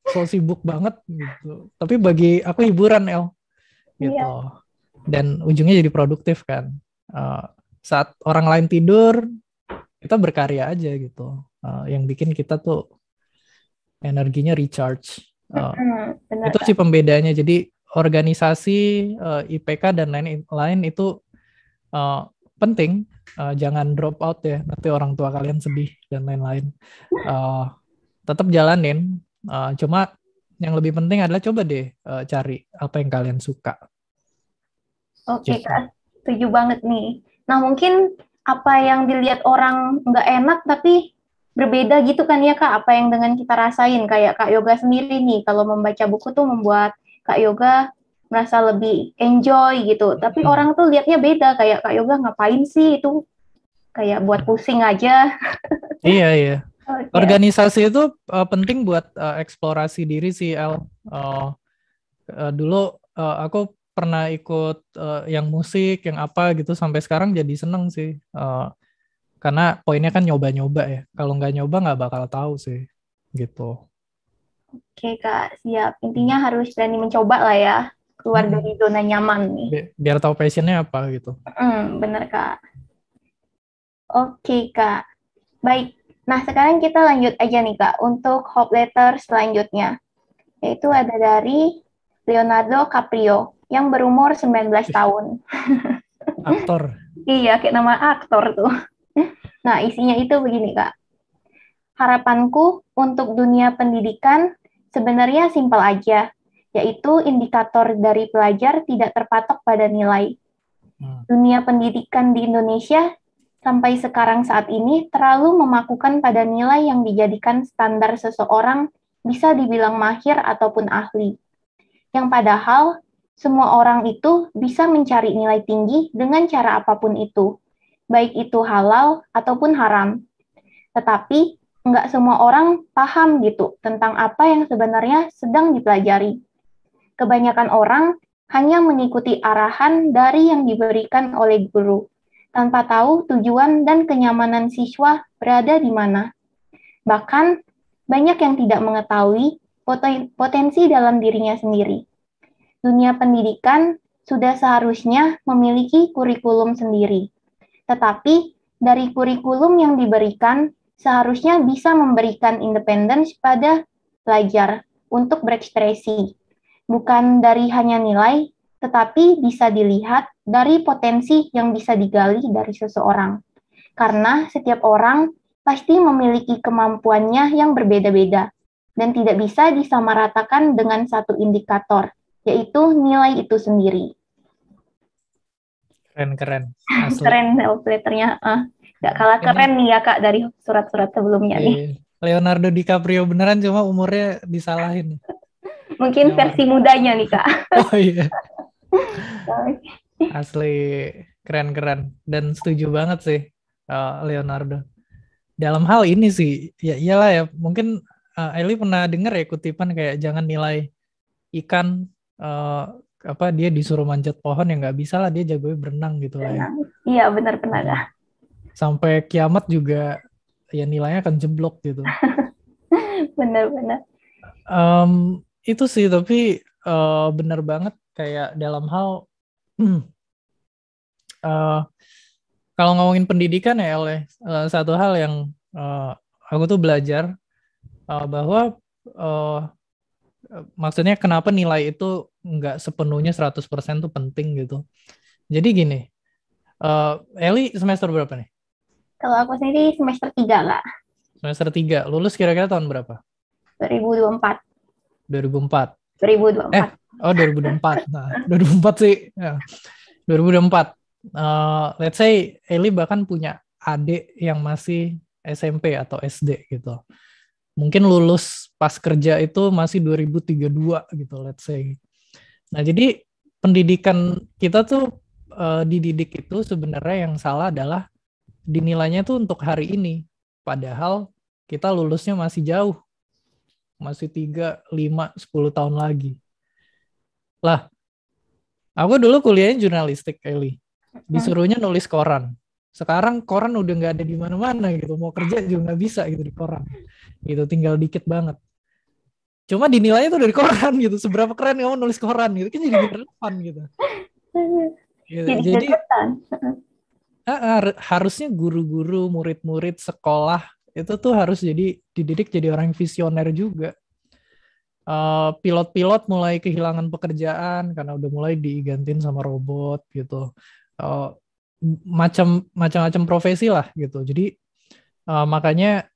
so sibuk banget gitu. Tapi bagi aku hiburan gitu. Iya. Dan ujungnya jadi produktif kan. Saat orang lain tidur, kita berkarya aja gitu. Yang bikin kita tuh energinya recharge. Benar Itu Kak. sih pembedanya. Jadi organisasi, IPK dan lain-lain itu penting. Jangan drop out ya. Nanti orang tua kalian sedih dan lain-lain. Tetap jalanin. Cuma yang lebih penting adalah coba deh cari apa yang kalian suka. Oke Gitu. Kak, setuju banget nih. Nah mungkin apa yang dilihat orang nggak enak tapi berbeda gitu kan ya Kak, apa yang dengan kita rasain. Kayak Kak Yoga sendiri nih, kalau membaca buku tuh membuat Kak Yoga merasa lebih enjoy gitu. Tapi orang tuh lihatnya beda, kayak Kak Yoga ngapain sih itu, kayak buat pusing aja. Iya, iya. Oke. Organisasi itu penting buat eksplorasi diri sih, El. Dulu aku pernah ikut yang musik, yang apa gitu, sampai sekarang jadi seneng sih. Karena poinnya kan nyoba-nyoba ya. Kalau nggak nyoba nggak bakal tahu sih. Gitu. Oke Kak, siap. Intinya harus berani mencoba lah ya, keluar dari Mm-mm. zona nyaman nih. Biar tahu passionnya apa gitu. Bener Kak. Oke Kak. Baik, nah sekarang kita lanjut aja nih Kak untuk hope letter selanjutnya, yaitu ada dari Leonardo Caprio yang berumur 19 tahun. Aktor. Iya, kayak nama aktor tuh. Nah, isinya itu begini Kak. Harapanku untuk dunia pendidikan sebenarnya simpel aja, yaitu indikator dari pelajar tidak terpatok pada nilai. Dunia pendidikan di Indonesia sampai sekarang saat ini terlalu memakukan pada nilai yang dijadikan standar seseorang bisa dibilang mahir ataupun ahli. Yang padahal semua orang itu bisa mencari nilai tinggi dengan cara apapun itu, baik itu halal ataupun haram. Tetapi nggak semua orang paham gitu tentang apa yang sebenarnya sedang dipelajari. Kebanyakan orang hanya mengikuti arahan dari yang diberikan oleh guru, tanpa tahu tujuan dan kenyamanan siswa berada di mana. Bahkan, banyak yang tidak mengetahui potensi dalam dirinya sendiri. Dunia pendidikan sudah seharusnya memiliki kurikulum sendiri. Tetapi, dari kurikulum yang diberikan, seharusnya bisa memberikan independence pada pelajar untuk berekspresi. Bukan dari hanya nilai, tetapi bisa dilihat dari potensi yang bisa digali dari seseorang. Karena setiap orang pasti memiliki kemampuannya yang berbeda-beda dan tidak bisa disamaratakan dengan satu indikator, yaitu nilai itu sendiri. Keren-keren. Keren letternya. Gak kalah keren nih ya Kak dari surat-surat sebelumnya nih. Leonardo DiCaprio beneran, cuma umurnya disalahin. Mungkin versi mudanya nih, Kak. Oh iya. Asli keren-keren. Dan setuju banget sih Leonardo. Dalam hal ini sih, ya iyalah ya. Mungkin Eli pernah dengar ya kutipan kayak jangan nilai ikan dia disuruh manjat pohon ya nggak bisa lah, dia jagonya berenang gitu lah ya. Iya benar Kak. Sampai kiamat juga ya nilainya akan jeblok gitu. Benar-benar. Itu sih, tapi benar banget kayak dalam hal kalau ngomongin pendidikan ya oleh satu hal yang aku tuh belajar bahwa maksudnya kenapa nilai itu nggak sepenuhnya 100% tuh penting gitu. Jadi gini, Eli semester berapa nih? Kalau aku sendiri semester 3, Kak. Semester 3, lulus kira-kira tahun berapa? 2024. 2004. 2024. 2024. Nah, 2004 sih. Ya. 2024. Let's say Eli bahkan punya adik yang masih SMP atau SD gitu. Mungkin lulus pas kerja itu masih 2032 gitu, let's say. Nah, jadi pendidikan kita tuh dididik itu sebenarnya yang salah adalah dinilainya tuh untuk hari ini. Padahal kita lulusnya masih jauh. Masih 3, 5, 10 tahun lagi. Lah, aku dulu kuliahnya jurnalistik, Eli. Disuruhnya nulis koran. Sekarang koran udah nggak ada di mana-mana gitu. Mau kerja juga nggak bisa gitu di koran. Gitu, tinggal dikit banget. Cuma dinilainya tuh dari koran gitu. Seberapa keren kamu nulis koran gitu. Kan jadi relevan gitu. Jadi harusnya guru-guru, murid-murid sekolah itu tuh harus jadi dididik jadi orang yang visioner juga. Pilot-pilot mulai kehilangan pekerjaan karena udah mulai digantiin sama robot gitu. Macam-macam profesi lah gitu. Jadi makanya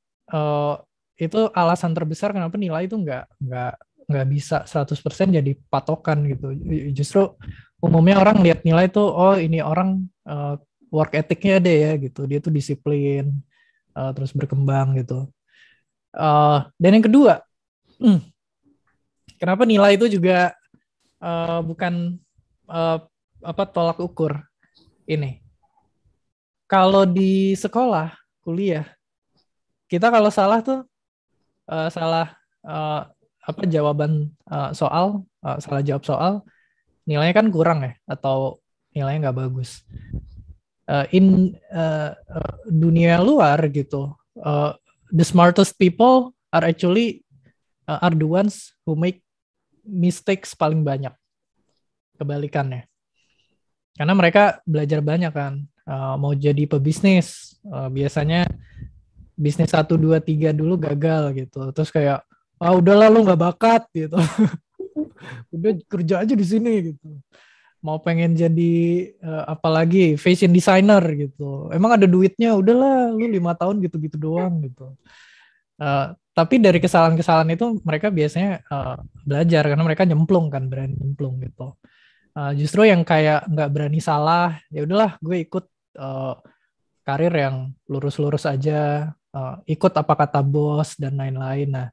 itu alasan terbesar kenapa nilai itu nggak bisa 100% jadi patokan gitu. Justru umumnya orang lihat nilai itu, oh ini orang work ethicnya ada ya gitu, dia tuh disiplin, terus berkembang gitu. Dan yang kedua, kenapa nilai itu juga bukan tolak ukur ini. Kalau di sekolah, kuliah, kita kalau salah tuh salah jawaban soal, salah jawab soal, nilainya kan kurang ya, atau nilainya nggak bagus. Dunia luar gitu, the smartest people are actually are the ones who make mistakes paling banyak. Kebalikannya. Karena mereka belajar banyak kan. Mau jadi pebisnis, biasanya bisnis 1, 2, 3 dulu gagal gitu. Terus kayak, udahlah lu nggak bakat gitu. Udah kerja aja di sini gitu. Mau pengen jadi apalagi fashion designer gitu. Emang ada duitnya, udahlah lu 5 tahun gitu-gitu doang gitu. Tapi dari kesalahan-kesalahan itu mereka biasanya belajar karena mereka nyemplung kan, berani nyemplung gitu. Justru yang kayak nggak berani salah, ya udahlah gue ikut karir yang lurus-lurus aja, ikut apa kata bos dan lain-lain. Nah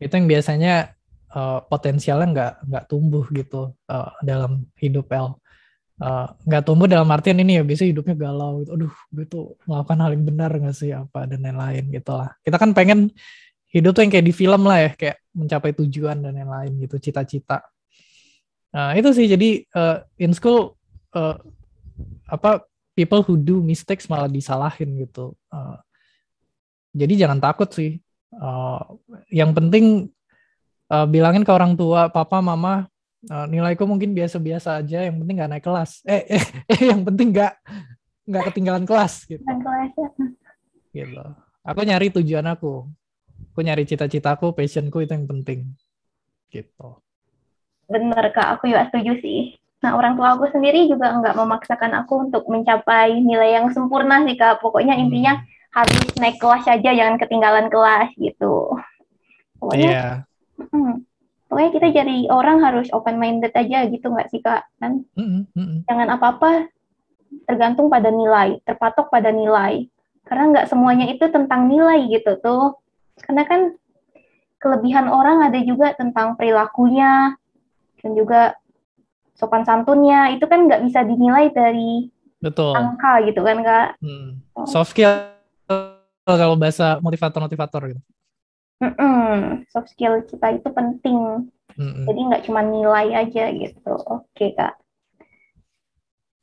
itu yang biasanya potensialnya nggak tumbuh gitu dalam hidup nggak tumbuh dalam artian ini ya, biasanya hidupnya galau gitu. Aduh, gue tuh melakukan hal yang benar nggak sih apa dan lain-lain gitu lah. Kita kan pengen hidup tuh yang kayak di film lah ya, kayak mencapai tujuan dan lain-lain gitu, cita-cita. Nah itu sih, jadi in school people who do mistakes malah disalahin gitu. Jadi jangan takut sih. Yang penting bilangin ke orang tua, papa, mama, nilaiku mungkin biasa-biasa aja, yang penting nggak naik kelas. Yang penting nggak ketinggalan kelas gitu. Gitu. Aku nyari tujuan aku nyari cita-citaku, passionku, itu yang penting. Gitu. Bener Kak, aku juga setuju sih. Nah, orang tua aku sendiri juga nggak memaksakan aku untuk mencapai nilai yang sempurna sih Kak. Pokoknya intinya harus naik kelas aja, jangan ketinggalan kelas gitu. Pokoknya, pokoknya kita jadi orang harus open minded aja gitu nggak sih Kak? Kan? Jangan apa-apa tergantung pada nilai, terpatok pada nilai. Karena nggak semuanya itu tentang nilai gitu tuh. Karena kan kelebihan orang, ada juga tentang perilakunya, dan juga sopan santunnya. Itu kan nggak bisa dinilai dari Betul. angka gitu kan, Kak. Soft skill kalau bahasa motivator gitu. Soft skill kita itu penting. Jadi nggak cuma nilai aja gitu. Oke, Kak.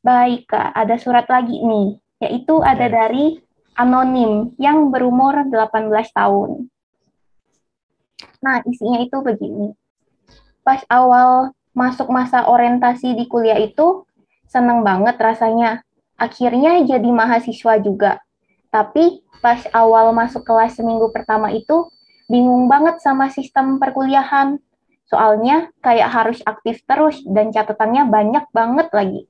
Baik, Kak. Ada surat lagi nih. Yaitu ada dari Anonim yang berumur 18 tahun. Nah, isinya itu begini. Pas awal masuk masa orientasi di kuliah itu, seneng banget rasanya. Akhirnya jadi mahasiswa juga. Tapi pas awal masuk kelas seminggu pertama itu, bingung banget sama sistem perkuliahan. Soalnya kayak harus aktif terus dan catatannya banyak banget lagi.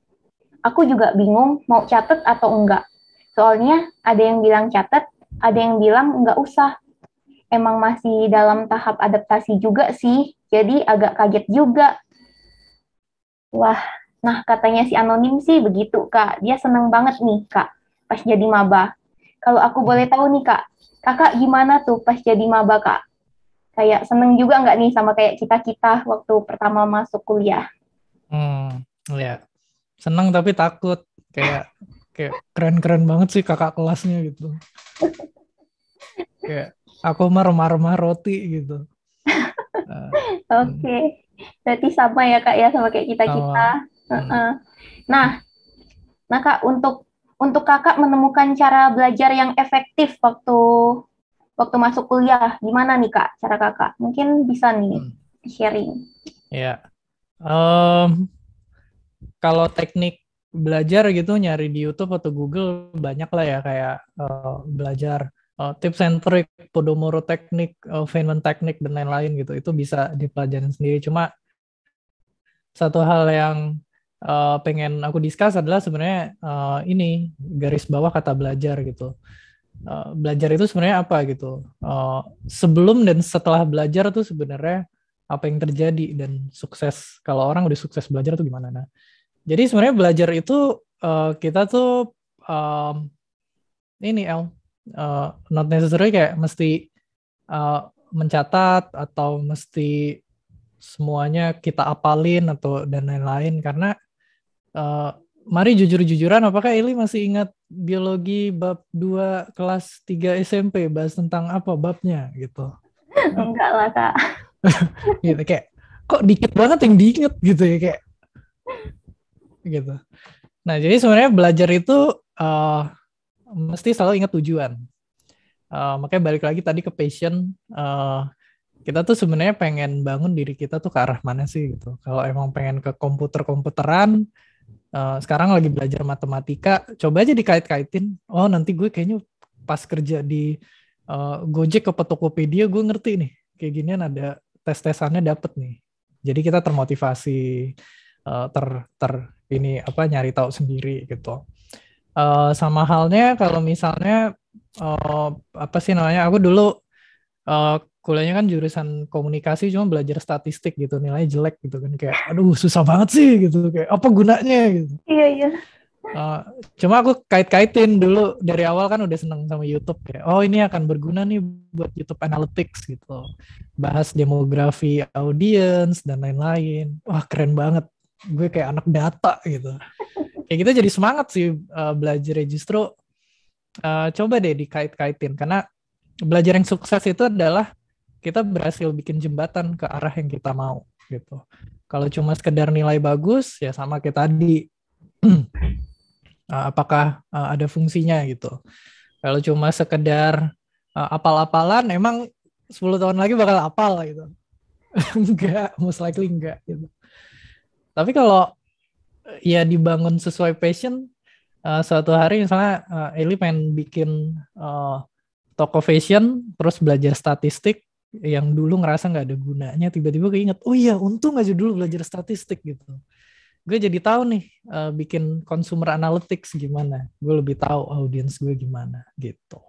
Aku juga bingung mau catat atau enggak. Soalnya ada yang bilang catat, ada yang bilang enggak usah. Emang masih dalam tahap adaptasi juga sih, jadi agak kaget juga. Wah, nah katanya si Anonim sih begitu, Kak. Dia seneng banget nih, Kak, pas jadi maba. Kalau aku boleh tahu nih, Kak, Kakak gimana tuh pas jadi maba, Kak? Kayak seneng juga nggak nih sama kayak kita-kita waktu pertama masuk kuliah? Ya. Senang tapi takut. Kayak keren-keren banget sih kakak kelasnya gitu. Kayak aku mah remah-remah roti gitu. Oke. Berarti sama ya, Kak, ya, sama kayak kita-kita. Nah, Kak, untuk Kakak menemukan cara belajar yang efektif waktu masuk kuliah, gimana nih, Kak, cara Kakak? Mungkin bisa nih sharing. Ya. Kalau teknik belajar gitu nyari di YouTube atau Google banyak lah ya, kayak belajar tips and trick, Pomodoro teknik, Feynman teknik dan lain-lain gitu. Itu bisa dipelajarin sendiri. Cuma satu hal yang pengen aku discuss adalah sebenarnya ini garis bawah kata belajar gitu. Belajar itu sebenarnya apa gitu. Sebelum dan setelah belajar tuh sebenarnya apa yang terjadi dan sukses. Kalau orang udah sukses belajar tuh gimana? Nah, jadi sebenarnya belajar itu kita tuh ini not necessarily kayak mesti mencatat atau mesti semuanya kita apalin atau dan lain-lain, karena mari jujur-jujuran, apakah Ili masih ingat biologi bab 2 kelas 3 SMP bahas tentang apa babnya gitu? Enggak lah, Kak. Gitu kayak kok dikit banget yang diinget gitu ya, kayak gitu. Nah, jadi sebenarnya belajar itu mesti selalu ingat tujuan. Makanya balik lagi tadi ke passion. Kita tuh sebenarnya pengen bangun diri kita tuh ke arah mana sih gitu. Kalau emang pengen ke komputer-komputeran, sekarang lagi belajar matematika, coba aja dikait-kaitin. Oh, nanti gue kayaknya pas kerja di Gojek ke Tokopedia, gue ngerti nih. Kayak ginian ada tes-tesannya dapet nih. Jadi kita termotivasi, ini apa nyari tahu sendiri gitu. Sama halnya kalau misalnya apa sih namanya? Aku dulu kuliahnya kan jurusan komunikasi, cuma belajar statistik gitu, nilainya jelek gitu kan, kayak aduh susah banget sih gitu, kayak apa gunanya gitu. Iya. Cuma aku kait-kaitin dulu dari awal kan udah seneng sama YouTube, kayak oh ini akan berguna nih buat YouTube Analytics gitu, bahas demografi audiens dan lain-lain. Wah keren banget, gue kayak anak data gitu. Kayak gitu jadi semangat sih belajarnya. Justru coba deh dikait-kaitin, karena belajar yang sukses itu adalah kita berhasil bikin jembatan ke arah yang kita mau gitu. Kalau cuma sekedar nilai bagus ya sama kayak tadi, apakah ada fungsinya gitu. Kalau cuma sekedar apal-apalan, emang 10 tahun lagi bakal apal gitu. Enggak, most likely enggak gitu. Tapi kalau ya dibangun sesuai passion, suatu hari misalnya Eli pengen bikin toko fashion, terus belajar statistik yang dulu ngerasa nggak ada gunanya, tiba-tiba keinget, oh iya untung aja dulu belajar statistik gitu. Gue jadi tahu nih bikin consumer analytics gimana, gue lebih tahu audiens gue gimana gitu.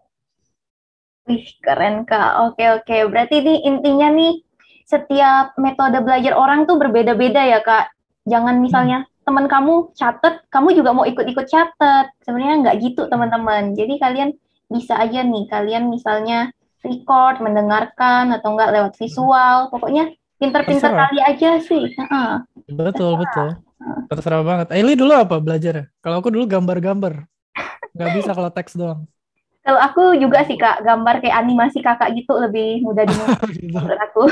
Wih, keren, Kak. Oke. Berarti ini intinya nih, setiap metode belajar orang tuh berbeda-beda ya, Kak. Jangan misalnya teman kamu catat, kamu juga mau ikut-ikut catat. Sebenarnya nggak gitu, teman-teman. Jadi kalian bisa aja nih, kalian misalnya record, mendengarkan, atau enggak lewat visual. Pokoknya pinter-pinter Terserah. kali aja sih. Betul, betul. Terserah banget. Aili dulu apa belajar? Kalau aku dulu gambar-gambar. Nggak bisa kalau teks doang. Kalau aku juga sih Kak, gambar kayak animasi Kakak gitu lebih mudah dimengerti Gitu. menurut aku.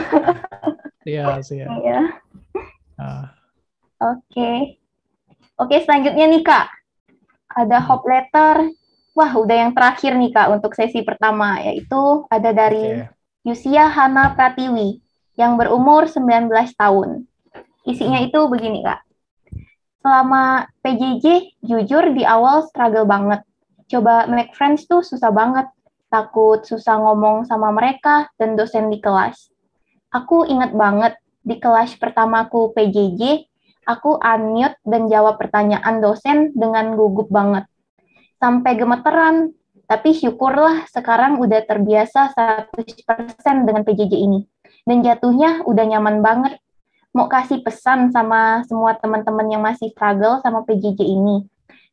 Iya, sih ya. Iya. Ah, Oke. Oke, selanjutnya nih Kak. Ada hmm, hope letter. Wah, udah yang terakhir nih Kak untuk sesi pertama, yaitu ada dari Oke. Yusia Hana Pratiwi yang berumur 19 tahun. Isinya Hmm, itu begini Kak. Selama PJJ, jujur di awal struggle banget. Coba make friends tuh susah banget. Takut susah ngomong sama mereka dan dosen di kelas. Aku ingat banget di kelas pertamaku PJJ, aku unmute dan jawab pertanyaan dosen dengan gugup banget. Sampai gemeteran. Tapi syukurlah sekarang udah terbiasa 100% dengan PJJ ini. Dan jatuhnya udah nyaman banget. Mau kasih pesan sama semua teman-teman yang masih struggle sama PJJ ini.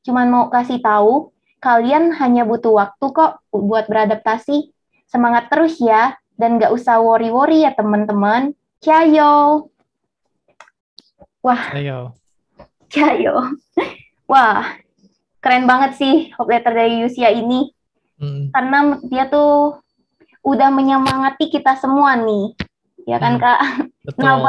Cuman mau kasih tahu, kalian hanya butuh waktu kok buat beradaptasi. Semangat terus ya, dan gak usah worry-worry ya teman-teman. Ciao. Wah, ayo. ciao. Wah, keren banget sih hope letter dari Yusia ini. Hmm, Karena dia tuh udah menyemangati kita semua nih. Ya kan, hmm, Kak? betul.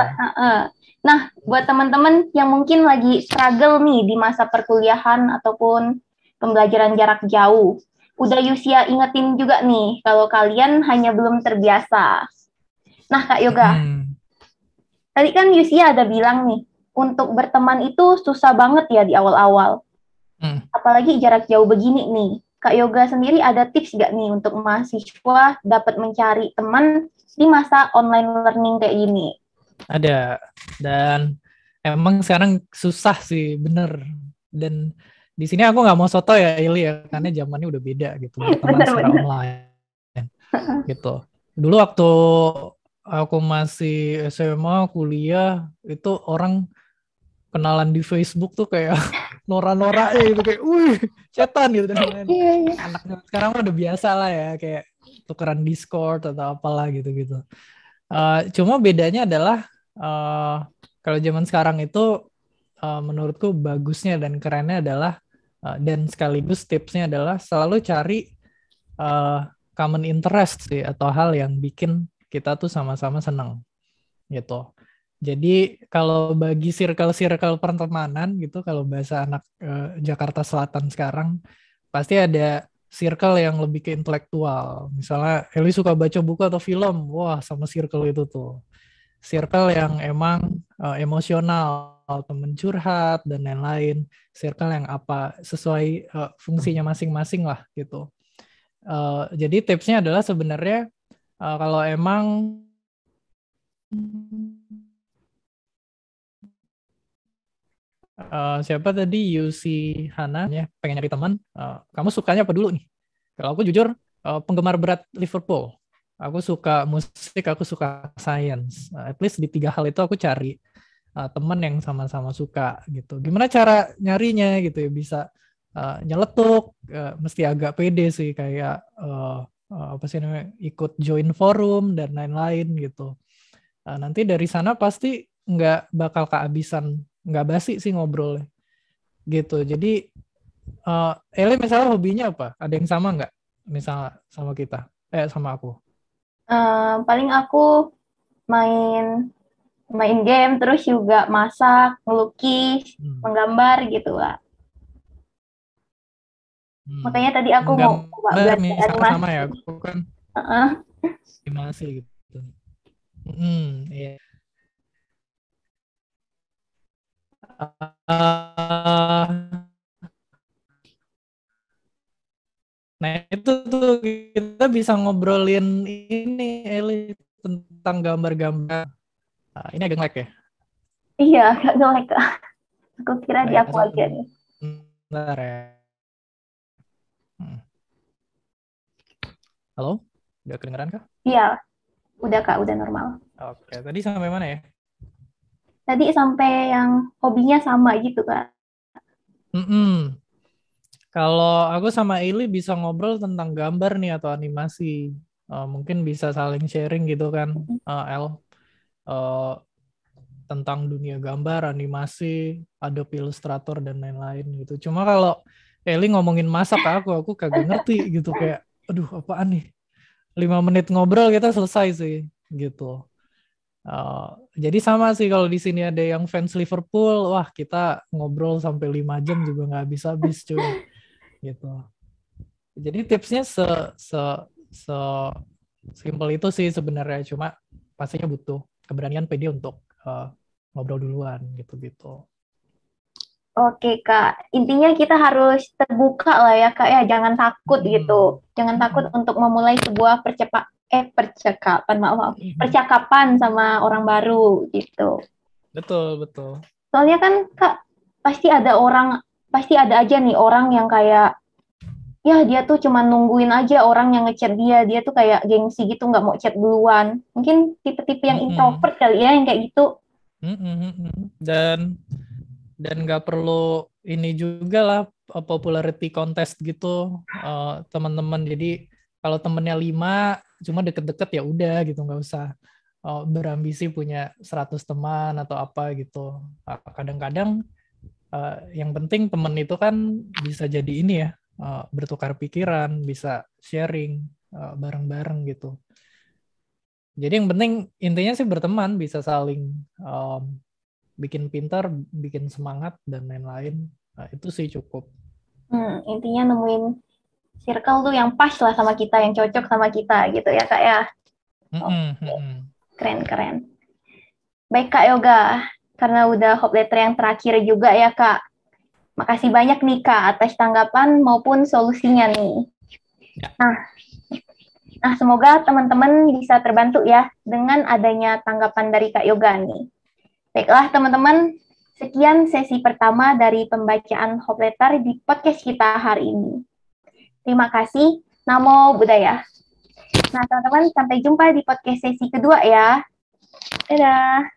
Nah, buat teman-teman yang mungkin lagi struggle nih di masa perkuliahan ataupun pembelajaran jarak jauh, udah Yusia ingetin juga nih kalau kalian hanya belum terbiasa. Nah, Kak Yoga, Hmm, tadi kan Yusia ada bilang nih, untuk berteman itu susah banget ya di awal-awal. hmm. Apalagi jarak jauh begini nih. Kak Yoga sendiri ada tips gak nih untuk mahasiswa dapat mencari teman di masa online learning kayak gini? Ada. Dan emang sekarang susah sih, bener. Dan di sini aku nggak mau soto ya, Ili ya, karena zamannya udah beda gitu, berteman secara Bener-bener. online gitu. Dulu waktu aku masih SMA, kuliah, itu orang kenalan di Facebook tuh kayak Nora-Nora gitu, kayak, wih, cetan gitu dan lain-lain. Iya, iya. Anaknya sekarang udah biasa lah ya, kayak tukeran Discord atau apalah gitu-gitu. Cuma bedanya adalah kalau zaman sekarang itu menurutku bagusnya dan kerennya adalah dan sekaligus tipsnya adalah selalu cari uh, common interest sih atau hal yang bikin kita tuh sama-sama senang gitu. Jadi kalau bagi circle-circle pertemanan gitu, kalau bahasa anak Jakarta Selatan sekarang pasti ada circle yang lebih ke intelektual. Misalnya Eli suka baca buku atau film, wah sama circle itu tuh. Circle yang emang emosional, temen curhat dan lain-lain. Circle yang apa sesuai fungsinya masing-masing lah gitu. Jadi tipsnya adalah sebenarnya kalau emang siapa tadi UC Hana ya pengen nyari teman, kamu sukanya apa dulu nih? Kalau aku jujur penggemar berat Liverpool. Aku suka musik, aku suka science. At least di 3 hal itu aku cari teman yang sama-sama suka gitu. Gimana cara nyarinya gitu ya, bisa nyeletuk, mesti agak pede sih kayak apa sih namanya, ikut join forum dan lain-lain gitu. Nanti dari sana pasti nggak bakal kehabisan, nggak basi sih ngobrol gitu. Jadi Eli misalnya hobinya apa? Ada yang sama nggak? Misalnya sama kita, sama aku. Paling aku main main game, terus juga masak, melukis, Hmm. menggambar gitu lah. Hmm. Makanya tadi aku mau coba Menggambar belajar misalnya sama animasi. ya, aku kan Heeh. animasi gitu. Iya. Uh, Nah itu tuh kita bisa ngobrolin ini Eli tentang gambar-gambar. Ini agak ngelag ya. Iya, agak jelek Kak. Aku kira di Baik, aku aja nih. sebentar ya. Hmm. Halo, udah kedengeran kah? Iya, udah Kak, udah normal. Oke, tadi sampai mana ya? Tadi sampai yang hobinya sama gitu Kak. Kalau aku sama Ili bisa ngobrol tentang gambar nih atau animasi. Mungkin bisa saling sharing gitu kan, El, uh, tentang dunia gambar, animasi, Adobe Illustrator dan lain-lain gitu. Cuma kalau Eli ngomongin masak ke aku kagak ngerti gitu, kayak aduh apaan nih, 5 menit ngobrol kita selesai sih gitu. Jadi sama sih kalau di sini ada yang fans Liverpool, wah kita ngobrol sampai 5 jam juga nggak habis-habis cuy gitu. Jadi tipsnya se se simple itu sih sebenarnya, cuma pastinya butuh keberanian pede untuk ngobrol duluan gitu-gitu. Oke Kak, intinya kita harus terbuka lah ya Kak ya, jangan takut gitu. Jangan takut untuk memulai sebuah percakapan, maaf, percakapan sama orang baru gitu. Betul, betul. Soalnya kan Kak, pasti ada aja nih orang yang kayak, ya dia tuh cuma nungguin aja orang yang ngechat dia tuh kayak gengsi gitu, nggak mau chat duluan. Mungkin tipe-tipe yang introvert kali ya, yang kayak gitu. Dan nggak perlu ini juga lah, popularity contest gitu, teman-teman. Jadi kalau temennya 5 cuma deket-deket ya udah gitu, nggak usah berambisi punya 100 teman atau apa gitu. Kadang-kadang yang penting temen itu kan bisa jadi ini ya, bertukar pikiran, bisa sharing bareng-bareng gitu. Jadi yang penting intinya sih berteman, bisa saling bikin pintar, bikin semangat, dan lain-lain. Nah, itu sih cukup. Intinya nemuin circle tuh yang pas lah sama kita, yang cocok sama kita gitu ya Kak ya. Keren. Baik Kak Yoga, karena udah hop letter yang terakhir juga ya Kak. Makasih banyak nih Kak atas tanggapan maupun solusinya nih. Ya. Nah, semoga teman-teman bisa terbantu ya dengan adanya tanggapan dari Kak Yoga nih. Baiklah teman-teman, sekian sesi pertama dari pembacaan hop letter di podcast kita hari ini. Terima kasih, Namo Buddhaya. Nah teman-teman, sampai jumpa di podcast sesi kedua ya. Dadah.